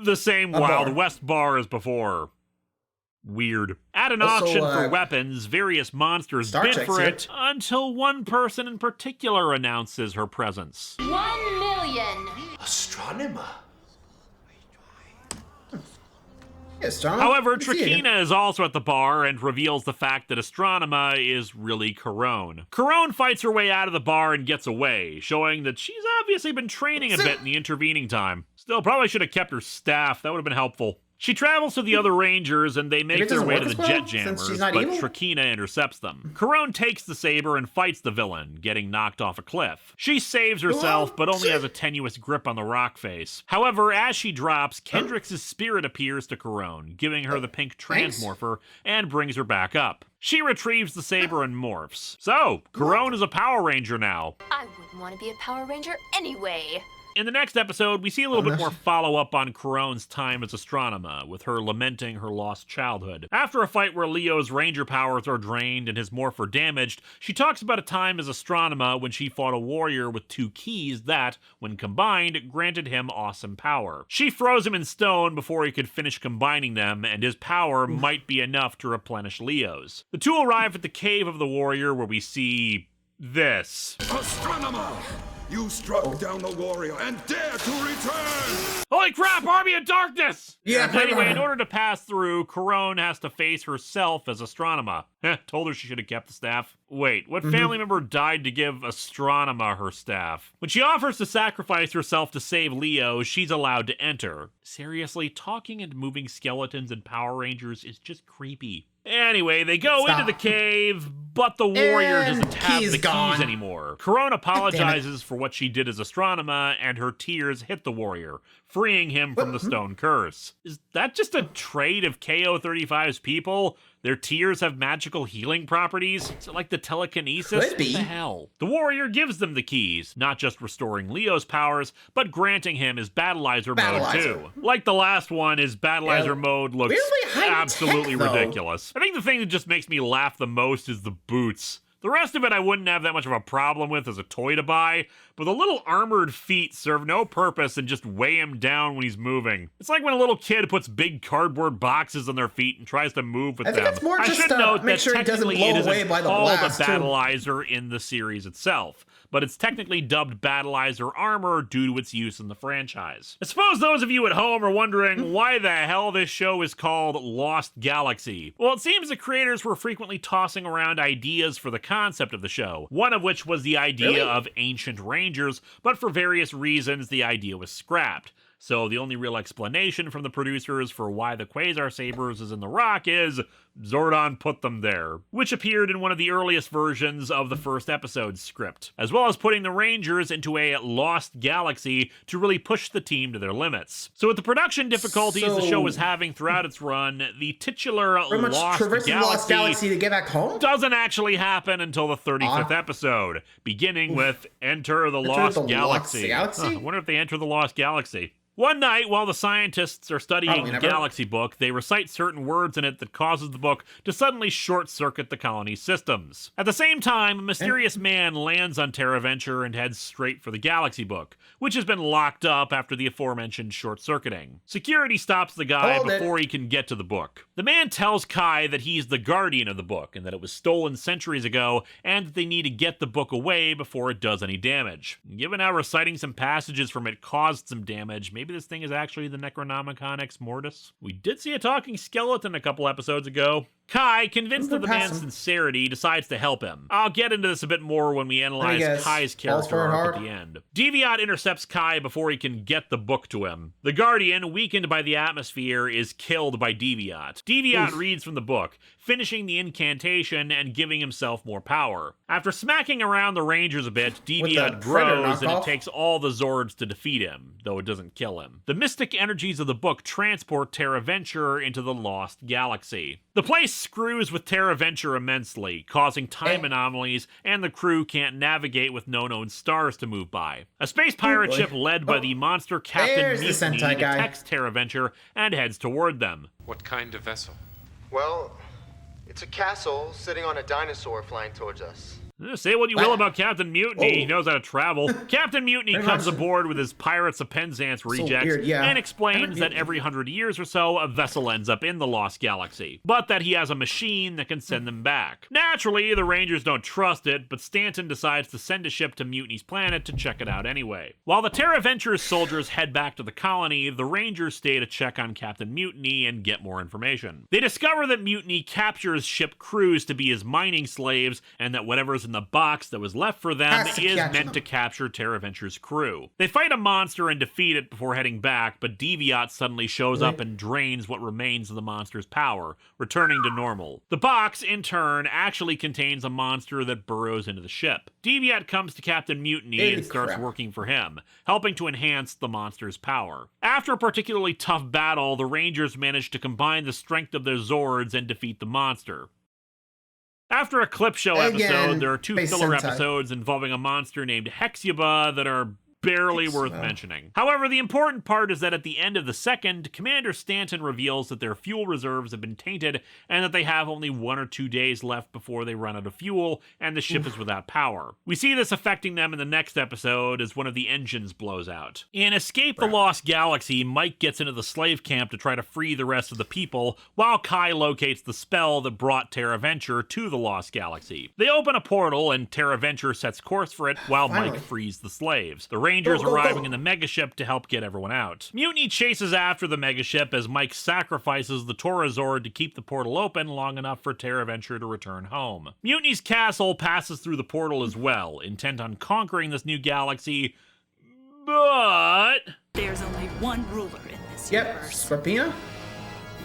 Speaker 3: The same Wild West bar as before. Weird. At an auction for weapons, various monsters bid for it until one person in particular announces her presence.
Speaker 11: 1 million.
Speaker 5: Astronomer.
Speaker 3: However, Trakina is also at the bar and reveals the fact that Astronema is really Corone. Corone fights her way out of the bar and gets away, showing that she's obviously been training a bit in the intervening time. Still, probably should have kept her staff. That would have been helpful. She travels to the other Rangers, and they make their way to the Jet Jammers, but Trakina intercepts them. Corone takes the saber and fights the villain, getting knocked off a cliff. She saves herself, but only has a tenuous grip on the rock face. However, as she drops, Kendrix's spirit appears to Corone, giving her the pink transmorpher, and brings her back up. She retrieves the saber and morphs. So, Corone is a Power Ranger now.
Speaker 11: I wouldn't want to be a Power Ranger anyway.
Speaker 3: In the next episode, we see a little bit more follow-up on Corone's time as Astronema, with her lamenting her lost childhood. After a fight where Leo's ranger powers are drained and his morpher damaged, she talks about a time as Astronema when she fought a warrior with 2 keys that, when combined, granted him awesome power. She froze him in stone before he could finish combining them, and his power might be enough to replenish Leo's. The two arrive at the cave of the warrior where we see this.
Speaker 12: Astronema! You struck down the warrior and dare to return!
Speaker 3: Holy crap, Army of Darkness!
Speaker 1: Yeah,
Speaker 3: anyway, in order to pass through, Corone has to face herself as Astronema. Told her she should have kept the staff. Wait, what family member died to give Astronema her staff? When she offers to sacrifice herself to save Leo, she's allowed to enter. Seriously, talking and moving skeletons in Power Rangers is just creepy. Anyway, they go into the cave, but the warrior doesn't have the keys anymore. Corone apologizes for what she did as Astronema, and her tears hit the warrior, freeing him from the stone curse. Is that just a trait of KO-35's people? Their tears have magical healing properties? Is it like the telekinesis?
Speaker 1: Could be.
Speaker 3: What the hell? The warrior gives them the keys, not just restoring Leo's powers, but granting him his Battleizer mode too. Like the last one, his Battleizer mode looks absolutely ridiculous. I think the thing that just makes me laugh the most is the boots. The rest of it I wouldn't have that much of a problem with as a toy to buy, but the little armored feet serve no purpose and just weigh him down when he's moving. It's like when a little kid puts big cardboard boxes on their feet and tries to move with them.
Speaker 1: I think it's more just
Speaker 3: should note
Speaker 1: make
Speaker 3: that
Speaker 1: sure he doesn't
Speaker 3: technically
Speaker 1: blow
Speaker 3: it
Speaker 1: away
Speaker 3: isn't
Speaker 1: by the
Speaker 3: called
Speaker 1: blast,
Speaker 3: a
Speaker 1: too.
Speaker 3: battleizer in the series itself, but it's technically dubbed battleizer armor due to its use in the franchise. I suppose those of you at home are wondering why the hell this show is called Lost Galaxy. Well, it seems the creators were frequently tossing around ideas for the concept of the show, one of which was the idea of ancient rangers, but for various reasons the idea was scrapped. So the only real explanation from the producers for why the Quasar Sabers is in the rock is Zordon put them there, which appeared in one of the earliest versions of the first episode's script, as well as putting the Rangers into a lost galaxy to really push the team to their limits. So with the production difficulties the show was having throughout its run, the titular
Speaker 1: Lost Galaxy to get back home
Speaker 3: doesn't actually happen until the 35th episode, beginning with Enter the Lost Galaxy. I wonder if they enter the Lost Galaxy. One night, while the scientists are studying the Galaxy Book, they recite certain words in it that causes the book to suddenly short-circuit the colony's systems. At the same time, a mysterious man lands on Terraventure and heads straight for the Galaxy Book, which has been locked up after the aforementioned short-circuiting. Security stops the guy before he can get to the book. The man tells Kai that he's the guardian of the book and that it was stolen centuries ago and that they need to get the book away before it does any damage. Given how reciting some passages from it caused some damage, maybe this thing is actually the Necronomicon Ex Mortis. We did see a talking skeleton a couple episodes ago. Kai, convinced of the man's sincerity, decides to help him. I'll get into this a bit more when we analyze Kai's character arc at the end. Deviat intercepts Kai before he can get the book to him. The Guardian, weakened by the atmosphere, is killed by Deviat. Deviat reads from the book, finishing the incantation and giving himself more power. After smacking around the Rangers a bit, Deviat grows and it takes all the Zords to defeat him, though it doesn't kill him. The mystic energies of the book transport Terraventure into the Lost Galaxy. The place screws with Terraventure immensely, causing time anomalies, and the crew can't navigate with no known stars to move by. A space pirate ship led by the monster Captain Mutiny detects Terraventure and heads toward them.
Speaker 4: What kind of vessel?
Speaker 13: Well, it's a castle sitting on a dinosaur flying towards us.
Speaker 3: Say what you will about Captain Mutiny, he knows how to travel. Captain Mutiny comes aboard with his Pirates of Penzance rejects and explains that every 100 years or so, a vessel ends up in the Lost Galaxy, but that he has a machine that can send them back. Naturally, the Rangers don't trust it, but Stanton decides to send a ship to Mutiny's planet to check it out anyway. While the Terraventure's soldiers head back to the colony, the Rangers stay to check on Captain Mutiny and get more information. They discover that Mutiny captures ship crews to be his mining slaves, and that whatever's in the box that was left for them is meant to capture Terraventure's crew. They fight a monster and defeat it before heading back, but Deviat suddenly shows up and drains what remains of the monster's power, returning to normal. The box, in turn, actually contains a monster that burrows into the ship. Deviat comes to Captain Mutiny and starts working for him, helping to enhance the monster's power. After a particularly tough battle, the Rangers manage to combine the strength of their Zords and defeat the monster. After a clip show episode, there are two filler episodes involving a monster named Hexuba that are barely worth mentioning. However, the important part is that at the end of the second, Commander Stanton reveals that their fuel reserves have been tainted and that they have only 1 or 2 days left before they run out of fuel and the ship is without power. We see this affecting them in the next episode as one of the engines blows out. In Escape the Lost Galaxy, Mike gets into the slave camp to try to free the rest of the people, while Kai locates the spell that brought Terraventure to the Lost Galaxy. They open a portal and Terraventure sets course for it while Mike frees the slaves. The Rangers arriving in the megaship to help get everyone out. Mutiny chases after the megaship as Mike sacrifices the Torazord to keep the portal open long enough for Terraventure to return home. Mutiny's castle passes through the portal as well, intent on conquering this new galaxy, but
Speaker 9: there's only one ruler in this universe.
Speaker 1: Scorpina?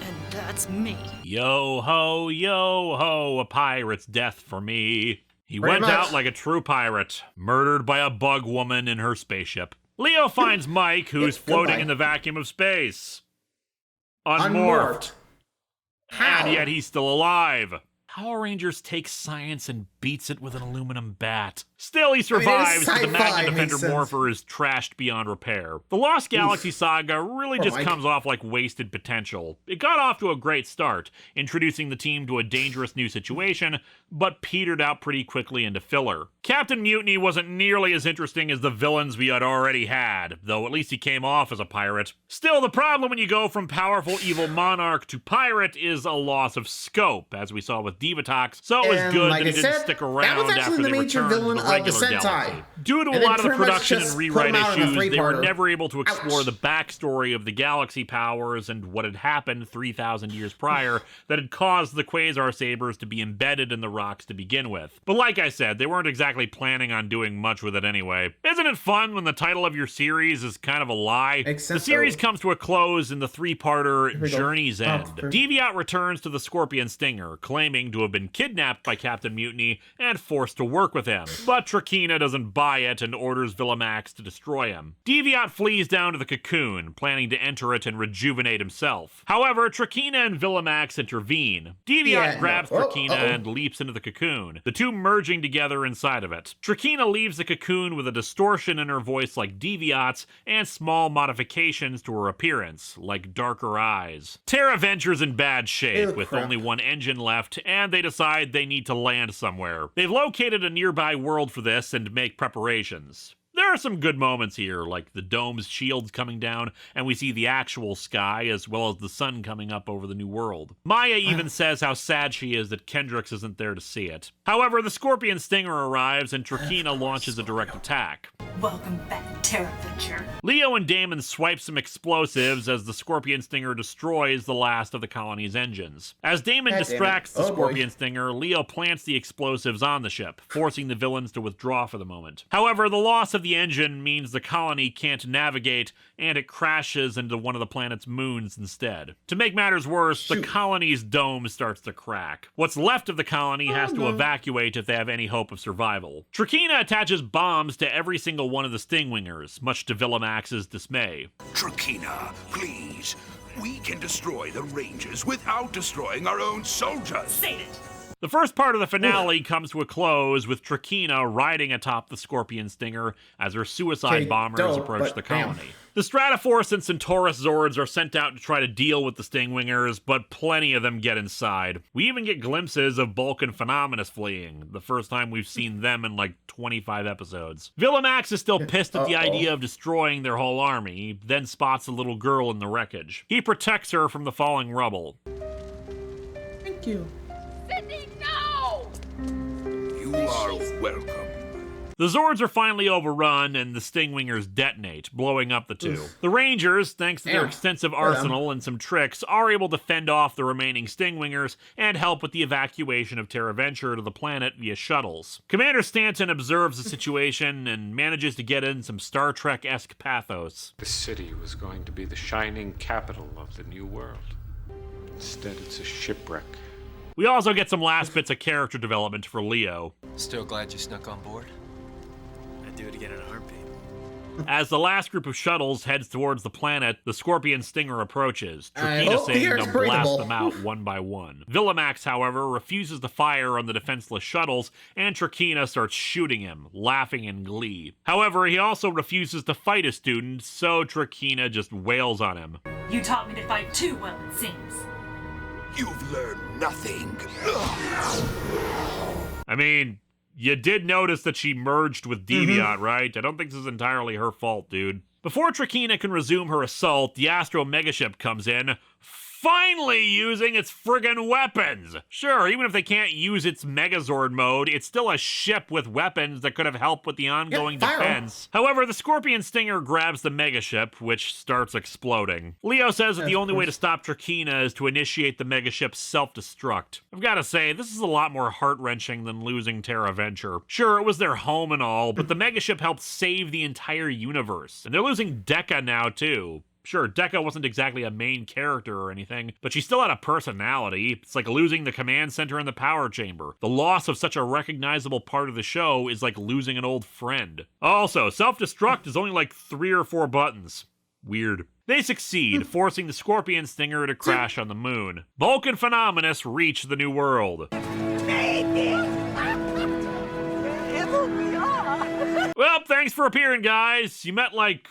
Speaker 9: And that's me.
Speaker 3: Yo ho, a pirate's death for me. He went out like a true pirate, murdered by a bug woman in her spaceship. Leo finds Mike, who's floating in the vacuum of space. Unmorphed. And yet he's still alive. Power Rangers take science and beats it with an aluminum bat. Still, he survives, but the Magna Defender Morpher is trashed beyond repair. The Lost Galaxy saga really just comes off like wasted potential. It got off to a great start, introducing the team to a dangerous new situation, but petered out pretty quickly into filler. Captain Mutiny wasn't nearly as interesting as the villains we had already had, though at least he came off as a pirate. Still, the problem when you go from powerful evil monarch to pirate is a loss of scope, as we saw with Divatox, so it was good that he didn't stick around after they returned to the regular galaxy. Due to a lot of the production and rewrite issues, they were never able to explore the backstory of the galaxy powers and what had happened 3,000 years prior that had caused the Quasar Sabers to be embedded in the rocks to begin with. But like I said, they weren't exactly planning on doing much with it anyway. Isn't it fun when the title of your series is kind of a lie? The series comes to a close in the three-parter Journey's End. Deviat returns to the Scorpion Stinger, claiming to have been kidnapped by Captain Mutiny and forced to work with him. But Trakina doesn't buy it and orders Villamax to destroy him. Deviat flees down to the cocoon, planning to enter it and rejuvenate himself. However, Trakina and Villamax intervene. Deviat grabs Trakina and leaps into the cocoon, the two merging together inside of it. Trakina leaves the cocoon with a distortion in her voice like Deviat's and small modifications to her appearance, like darker eyes. Terra Venture's in bad shape, with only one engine left, and they decide they need to land somewhere. They've located a nearby world for this and make preparations. There are some good moments here, like the dome's shields coming down, and we see the actual sky, as well as the sun coming up over the new world. Maya even says how sad she is that Kendrix isn't there to see it. However, the Scorpion Stinger arrives, and Trakina launches a direct attack.
Speaker 9: Welcome back, Terra Venture.
Speaker 3: Leo and Damon swipe some explosives as the Scorpion Stinger destroys the last of the colony's engines. As Damon distracts the Scorpion Stinger, Leo plants the explosives on the ship, forcing the villains to withdraw for the moment. However, the loss of the engine means the colony can't navigate, and it crashes into one of the planet's moons instead. To make matters worse, the colony's dome starts to crack. What's left of the colony has to evacuate if they have any hope of survival. Trakina attaches bombs to every single one of the Stingwingers, much to Villamax's dismay.
Speaker 12: Trakina, please. We can destroy the Rangers without destroying our own soldiers.
Speaker 9: Say it!
Speaker 3: The first part of the finale comes to a close with Trakina riding atop the Scorpion Stinger as her suicide bombers approach the colony. The Stratoforce and Centaurus Zords are sent out to try to deal with the Stingwingers, but plenty of them get inside. We even get glimpses of Bulk and Phenomenus fleeing, the first time we've seen them in like 25 episodes. Villamax is still pissed at the idea of destroying their whole army, then spots a little girl in the wreckage. He protects her from the falling rubble.
Speaker 1: Thank you.
Speaker 12: You are welcome.
Speaker 3: The Zords are finally overrun, and the Stingwingers detonate, blowing up the two. The Rangers, thanks to their extensive arsenal and some tricks, are able to fend off the remaining Stingwingers and help with the evacuation of Terra Venture to the planet via shuttles. Commander Stanton observes the situation and manages to get in some Star Trek-esque pathos.
Speaker 4: The city was going to be the shining capital of the new world. Instead, it's a shipwreck.
Speaker 3: We also get some last bits of character development for Leo.
Speaker 10: Still glad you snuck on board? I'd do it again in a heartbeat.
Speaker 3: As the last group of shuttles heads towards the planet, the Scorpion Stinger approaches, Trakina saying they'll blast them out one by one. Villamax, however, refuses to fire on the defenseless shuttles, and Trakina starts shooting him, laughing in glee. However, he also refuses to fight a student, so Trakina just wails on him.
Speaker 9: You taught me to fight too well, it seems.
Speaker 12: You've learned nothing.
Speaker 3: I mean, you did notice that she merged with Deviat, right? I don't think this is entirely her fault, dude. Before Trakina can resume her assault, the Astro Megaship comes in, finally using its friggin' weapons. Sure, even if they can't use its Megazord mode, it's still a ship with weapons that could have helped with the ongoing defense. However, the Scorpion Stinger grabs the Megaship, which starts exploding. Leo says that the only way to stop Trakina is to initiate the Megaship's self-destruct. I've gotta say, this is a lot more heart-wrenching than losing Terra Venture. Sure, it was their home and all, but the Megaship helped save the entire universe. And they're losing Dekka now, too. Sure, Dekka wasn't exactly a main character or anything, but she still had a personality. It's like losing the command center and the power chamber. The loss of such a recognizable part of the show is like losing an old friend. Also, self-destruct is only like 3 or 4 buttons. Weird. They succeed, forcing the Scorpion Stinger to crash on the moon. Bulk and Phenomenus reach the new world. Yep, thanks for appearing, guys. You met like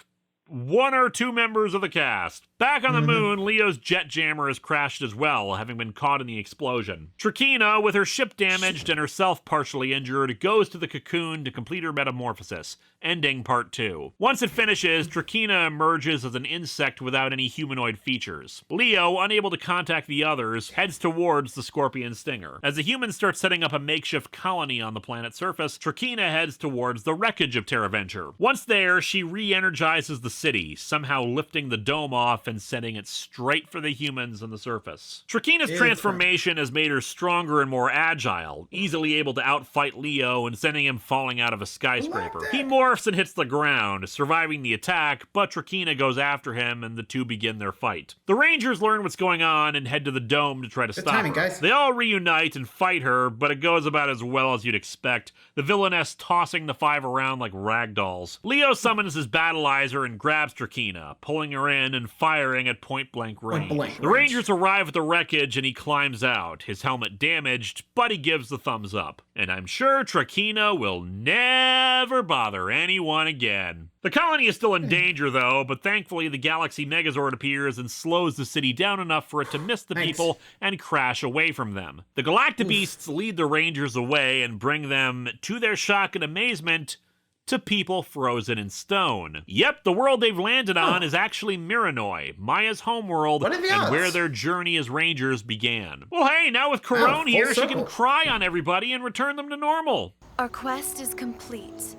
Speaker 3: 1 or 2 members of the cast. Back on the moon, Leo's jet jammer has crashed as well, having been caught in the explosion. Trakina, with her ship damaged and herself partially injured, goes to the cocoon to complete her metamorphosis, ending part 2. Once it finishes, Trakina emerges as an insect without any humanoid features. Leo, unable to contact the others, heads towards the scorpion stinger. As the humans start setting up a makeshift colony on the planet's surface, Trakina heads towards the wreckage of TerraVenture. Once there, she re-energizes the city, somehow lifting the dome off and sending it straight for the humans on the surface. Trakina's transformation has made her stronger and more agile, easily able to outfight Leo and sending him falling out of a skyscraper. He morphs and hits the ground, surviving the attack, but Trakina goes after him and the two begin their fight. The Rangers learn what's going on and head to the dome to try to stop her.
Speaker 1: Guys.
Speaker 3: They all reunite and fight her, but it goes about as well as you'd expect, the villainess tossing the 5 around like ragdolls. Leo summons his battleizer and grabs Trakina, pulling her in and firing at point-blank range. The Rangers arrive at the wreckage and he climbs out, his helmet damaged, but he gives the thumbs up. And I'm sure Trakina will never bother anyone again. The colony is still in danger, though, but thankfully the Galaxy Megazord appears and slows the city down enough for it to miss the people and crash away from them. The Galactabeasts lead the Rangers away and bring them, to their shock and amazement, to people frozen in stone. Yep, the world they've landed on is actually Miranoi, Maya's homeworld, and where their journey as Rangers began. Well, hey, now with Corone here, she can cry on everybody and return them to normal.
Speaker 8: Our quest is complete.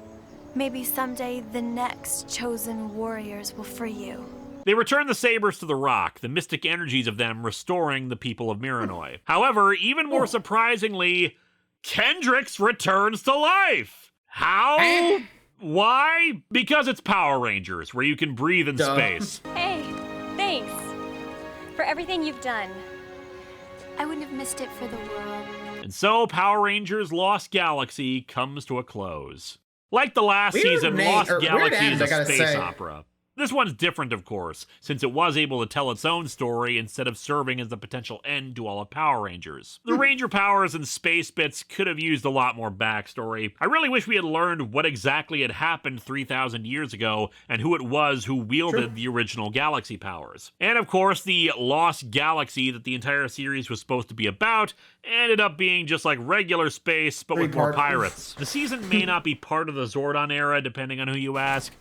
Speaker 8: Maybe someday the next chosen warriors will free you.
Speaker 3: They return the sabers to the rock, the mystic energies of them restoring the people of Miranoi. However, even more surprisingly, Kendrix returns to life. How? Why? Because it's Power Rangers, where you can breathe in space.
Speaker 14: Hey, thanks for everything you've done.
Speaker 11: I wouldn't have missed it for the world.
Speaker 3: And so Power Rangers Lost Galaxy comes to a close. Like the last season, Lost Galaxy is a space opera. This one's different, of course, since it was able to tell its own story instead of serving as the potential end to all of Power Rangers. The Ranger powers and space bits could have used a lot more backstory. I really wish we had learned what exactly had happened 3,000 years ago and who it was who wielded the original Galaxy powers. And of course, the Lost Galaxy that the entire series was supposed to be about ended up being just like regular space, but with more pirates. The season may not be part of the Zordon era, depending on who you ask,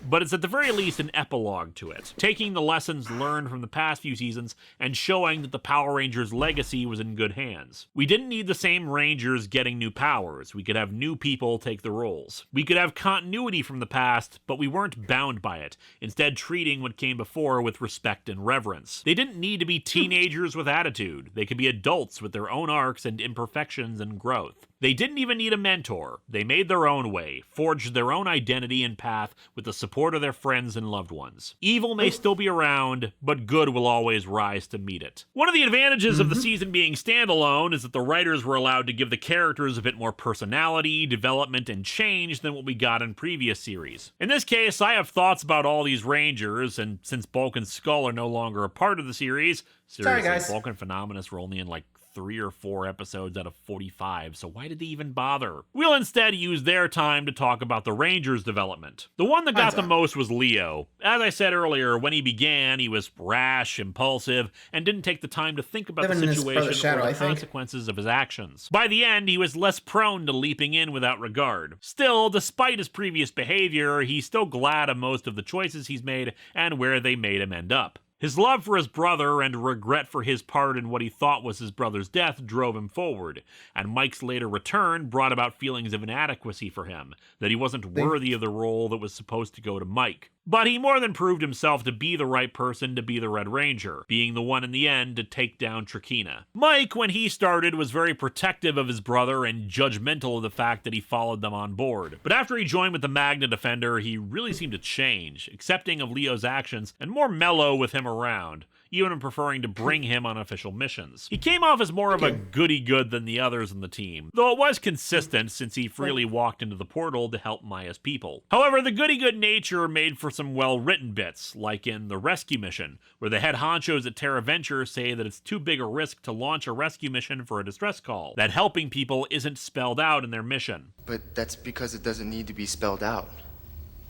Speaker 3: but it's at the very least an epilogue to it, taking the lessons learned from the past few seasons and showing that the Power Rangers legacy was in good hands. We didn't need the same Rangers getting new powers. We could have new people take the roles. We could have continuity from the past, but we weren't bound by it, instead treating what came before with respect and reverence. They didn't need to be teenagers with attitude. They could be adults with their own arcs and imperfections and growth. They didn't even need a mentor. They made their own way, forged their own identity and path with the support of their friends and loved ones. Evil may still be around, but good will always rise to meet it. One of the advantages of the season being standalone is that the writers were allowed to give the characters a bit more personality, development, and change than what we got in previous series. In this case, I have thoughts about all these Rangers, and since Bulk and Skull are no longer a part of the series, seriously, Bulk and Phenomenus were only in like 3 or 4 episodes out of 45, so why did they even bother? We'll instead use their time to talk about the Rangers' development. The one that got the most was Leo. As I said earlier, when he began, he was rash, impulsive, and didn't take the time to think about the situation or the consequences of his actions. By the end, he was less prone to leaping in without regard. Still, despite his previous behavior, he's still glad of most of the choices he's made and where they made him end up. His love for his brother and regret for his part in what he thought was his brother's death drove him forward, and Mike's later return brought about feelings of inadequacy for him, that he wasn't worthy of the role that was supposed to go to Mike. But he more than proved himself to be the right person to be the Red Ranger, being the one in the end to take down Trakina. Mike, when he started, was very protective of his brother and judgmental of the fact that he followed them on board. But after he joined with the Magna Defender, he really seemed to change, accepting of Leo's actions and more mellow with him around, even preferring to bring him on official missions. He came off as more of a goody-good than the others in the team, though it was consistent since he freely walked into the portal to help Maya's people. However, the goody-good nature made for some well-written bits, like in the rescue mission, where the head honchos at TerraVenture say that it's too big a risk to launch a rescue mission for a distress call, that helping people isn't spelled out in their mission.
Speaker 13: But that's because it doesn't need to be spelled out.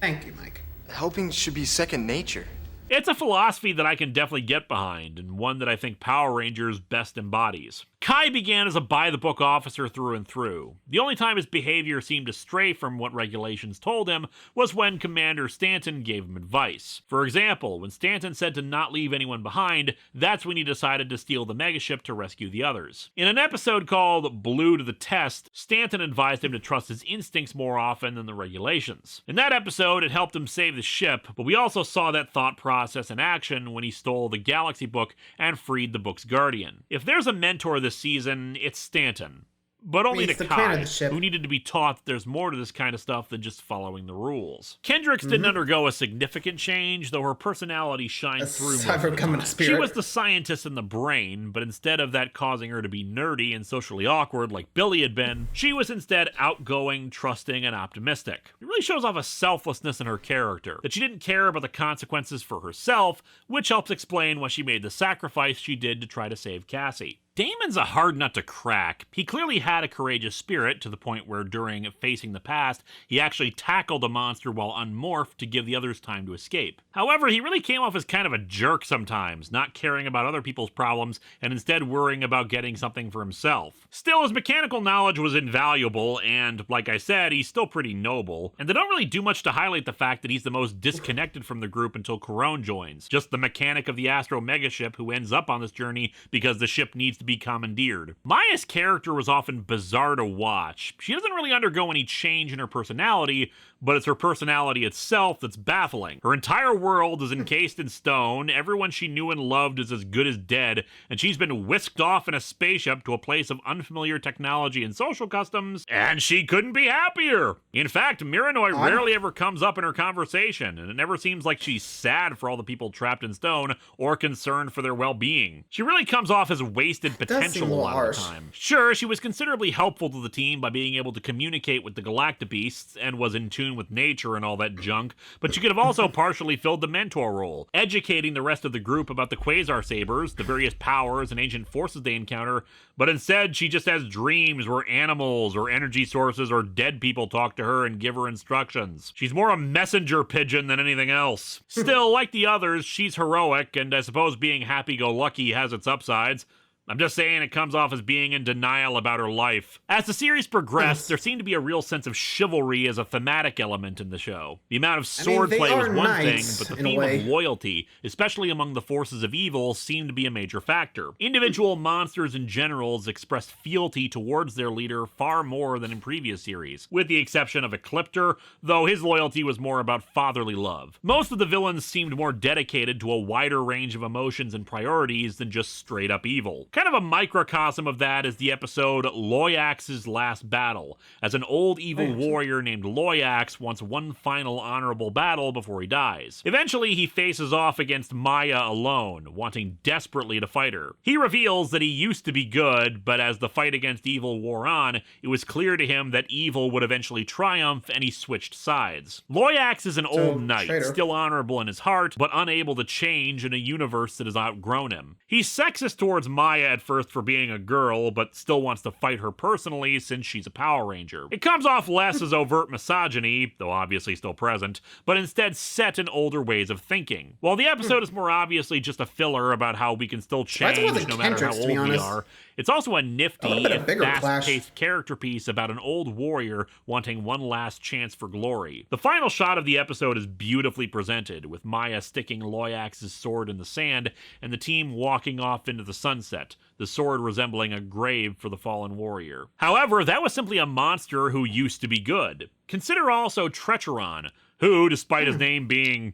Speaker 1: Thank you, Mike.
Speaker 10: Helping should be second nature.
Speaker 3: It's a philosophy that I can definitely get behind, and one that I think Power Rangers best embodies. Kai began as a by-the-book officer through and through. The only time his behavior seemed to stray from what regulations told him was when Commander Stanton gave him advice. For example, when Stanton said to not leave anyone behind, that's when he decided to steal the megaship to rescue the others. In an episode called Blue to the Test, Stanton advised him to trust his instincts more often than the regulations. In that episode, it helped him save the ship, but we also saw that thought process in action when he stole the Galaxy book and freed the book's guardian. If there's a mentor this season, it's Stanton. But only to Kai, who needed to be taught that there's more to this kind of stuff than just following the rules. Kendricks didn't undergo a significant change, though her personality shined through. She was the scientist in the brain, but instead of that causing her to be nerdy and socially awkward like Billy had been, she was instead outgoing, trusting, and optimistic. It really shows off a selflessness in her character, that she didn't care about the consequences for herself, which helps explain why she made the sacrifice she did to try to save Cassie. Damon's a hard nut to crack. He clearly had a courageous spirit to the point where during facing the past, he actually tackled a monster while unmorphed to give the others time to escape. However, he really came off as kind of a jerk sometimes, not caring about other people's problems and instead worrying about getting something for himself. Still, his mechanical knowledge was invaluable and, like I said, he's still pretty noble. And they don't really do much to highlight the fact that he's the most disconnected from the group until Corone joins, just the mechanic of the Astro Megaship who ends up on this journey because the ship needs to be commandeered. Maya's character was often bizarre to watch. She doesn't really undergo any change in her personality, but it's her personality itself that's baffling. Her entire world is encased in stone, everyone she knew and loved is as good as dead, and she's been whisked off in a spaceship to a place of unfamiliar technology and social customs, and she couldn't be happier! In fact, Miranoi rarely ever comes up in her conversation, and it never seems like she's sad for all the people trapped in stone or concerned for their well-being. She really comes off as wasted potential a lot of the time. Sure, she was considerably helpful to the team by being able to communicate with the Galactabeasts and was in tune with nature and all that junk, but she could have also partially filled the mentor role, educating the rest of the group about the Quasar Sabers, the various powers and ancient forces they encounter, but instead she just has dreams where animals or energy sources or dead people talk to her and give her instructions. She's more a messenger pigeon than anything else. Still, like the others, she's heroic, and I suppose being happy-go-lucky has its upsides. I'm just saying it comes off as being in denial about her life. As the series progressed, there seemed to be a real sense of chivalry as a thematic element in the show. The amount of swordplay was one thing, but the theme of loyalty, especially among the forces of evil, seemed to be a major factor. Individual monsters and generals expressed fealty towards their leader far more than in previous series, with the exception of Ecliptor, though his loyalty was more about fatherly love. Most of the villains seemed more dedicated to a wider range of emotions and priorities than just straight-up evil. Kind of a microcosm of that is the episode Loyax's Last Battle, as an old evil warrior named Loyax wants one final honorable battle before he dies. Eventually, he faces off against Maya alone, wanting desperately to fight her. He reveals that he used to be good, but as the fight against evil wore on, it was clear to him that evil would eventually triumph, and he switched sides. Loyax is an old knight, still honorable in his heart, but unable to change in a universe that has outgrown him. He's sexist towards Maya at first for being a girl, but still wants to fight her personally since she's a Power Ranger. It comes off less as overt misogyny, though obviously still present, but instead set in older ways of thinking. While the episode is more obviously just a filler about how we can still change no matter how old we are, it's also a nifty and fast-paced character piece about an old warrior wanting one last chance for glory. The final shot of the episode is beautifully presented, with Maya sticking Loyax's sword in the sand and the team walking off into the sunset, the sword resembling a grave for the fallen warrior. However, that was simply a monster who used to be good. Consider also Treacheron, who, despite his name being,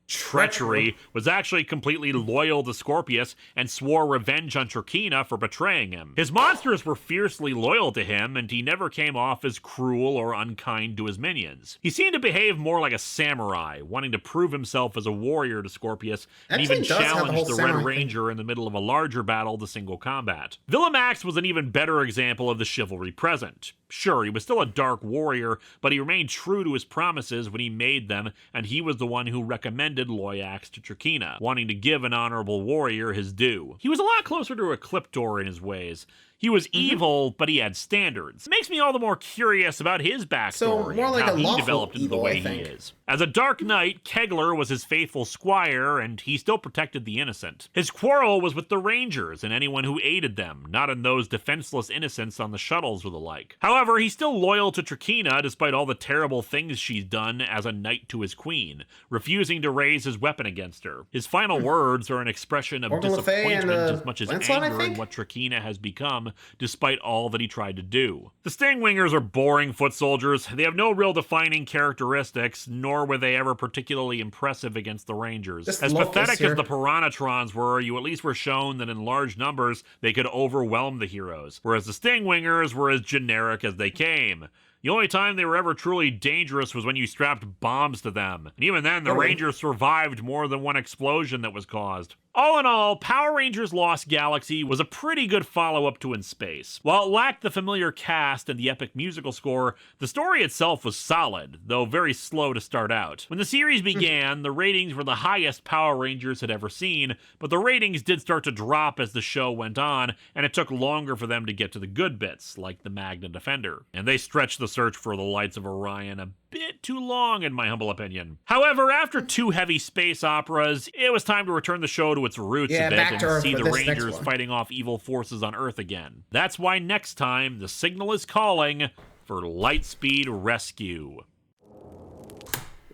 Speaker 3: treachery, was actually completely loyal to Scorpius and swore revenge on Turkina for betraying him. His monsters were fiercely loyal to him, and he never came off as cruel or unkind to his minions. He seemed to behave more like a samurai, wanting to prove himself as a warrior to Scorpius, and even challenged the Red Ranger in the middle of a larger battle to single combat. Villamax was an even better example of the chivalry present. Sure, he was still a dark warrior, but he remained true to his promises when he made them, and he was the one who recommended Loyax to Turkina, wanting to give an honorable warrior his due. He was a lot closer to Ecliptor in his ways. He was evil, but he had standards. It makes me all the more curious about his backstory
Speaker 1: So, more like
Speaker 3: and how
Speaker 1: a
Speaker 3: he
Speaker 1: lawful
Speaker 3: developed into the
Speaker 1: evil,
Speaker 3: way
Speaker 1: I
Speaker 3: he
Speaker 1: think.
Speaker 3: is. As a Dark Knight, Kegler was his faithful squire, and he still protected the innocent. His quarrel was with the Rangers and anyone who aided them, not in those defenseless innocents on the shuttles or the like. However, he's still loyal to Trakina despite all the terrible things she's done as a knight to his queen, refusing to raise his weapon against her. His final words are an expression of
Speaker 1: Morgan Le Fay and,
Speaker 3: disappointment as much as
Speaker 1: Lancelot, I
Speaker 3: anger in
Speaker 1: think?
Speaker 3: what Trakina has become, despite all that he tried to do. The Stingwingers are boring foot soldiers. They have no real defining characteristics, nor were they ever particularly impressive against the Rangers.
Speaker 1: Just
Speaker 3: As
Speaker 1: Locust
Speaker 3: pathetic
Speaker 1: here.
Speaker 3: as the Piranatrons were, you at least were shown that in large numbers they could overwhelm the heroes, whereas the Stingwingers were as generic as they came. The only time they were ever truly dangerous was when you strapped bombs to them. And even then, the Rangers survived more than one explosion that was caused. All in all, Power Rangers Lost Galaxy was a pretty good follow-up to In Space. While it lacked the familiar cast and the epic musical score, the story itself was solid, though very slow to start out. When the series began, the ratings were the highest Power Rangers had ever seen, but the ratings did start to drop as the show went on, and it took longer for them to get to the good bits, like the Magna Defender. And they stretched the search for the Lights of Orion a bit too long, in my humble opinion. However, after 2 heavy space operas, it was time to return the show to its roots a bit
Speaker 1: back to
Speaker 3: and
Speaker 1: Earth
Speaker 3: see
Speaker 1: for
Speaker 3: the
Speaker 1: this next
Speaker 3: Rangers
Speaker 1: one.
Speaker 3: fighting off evil forces on Earth again. That's why next time, the signal is calling for Lightspeed Rescue.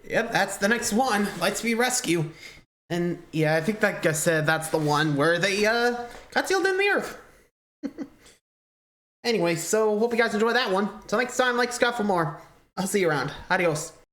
Speaker 1: Yep, that's the next one, Lightspeed Rescue. And yeah, I think like I said, that's the one where they got sealed in the Earth. Anyway, so hope you guys enjoyed that one. Till next time, like Scott for more. I'll see you around. Adios.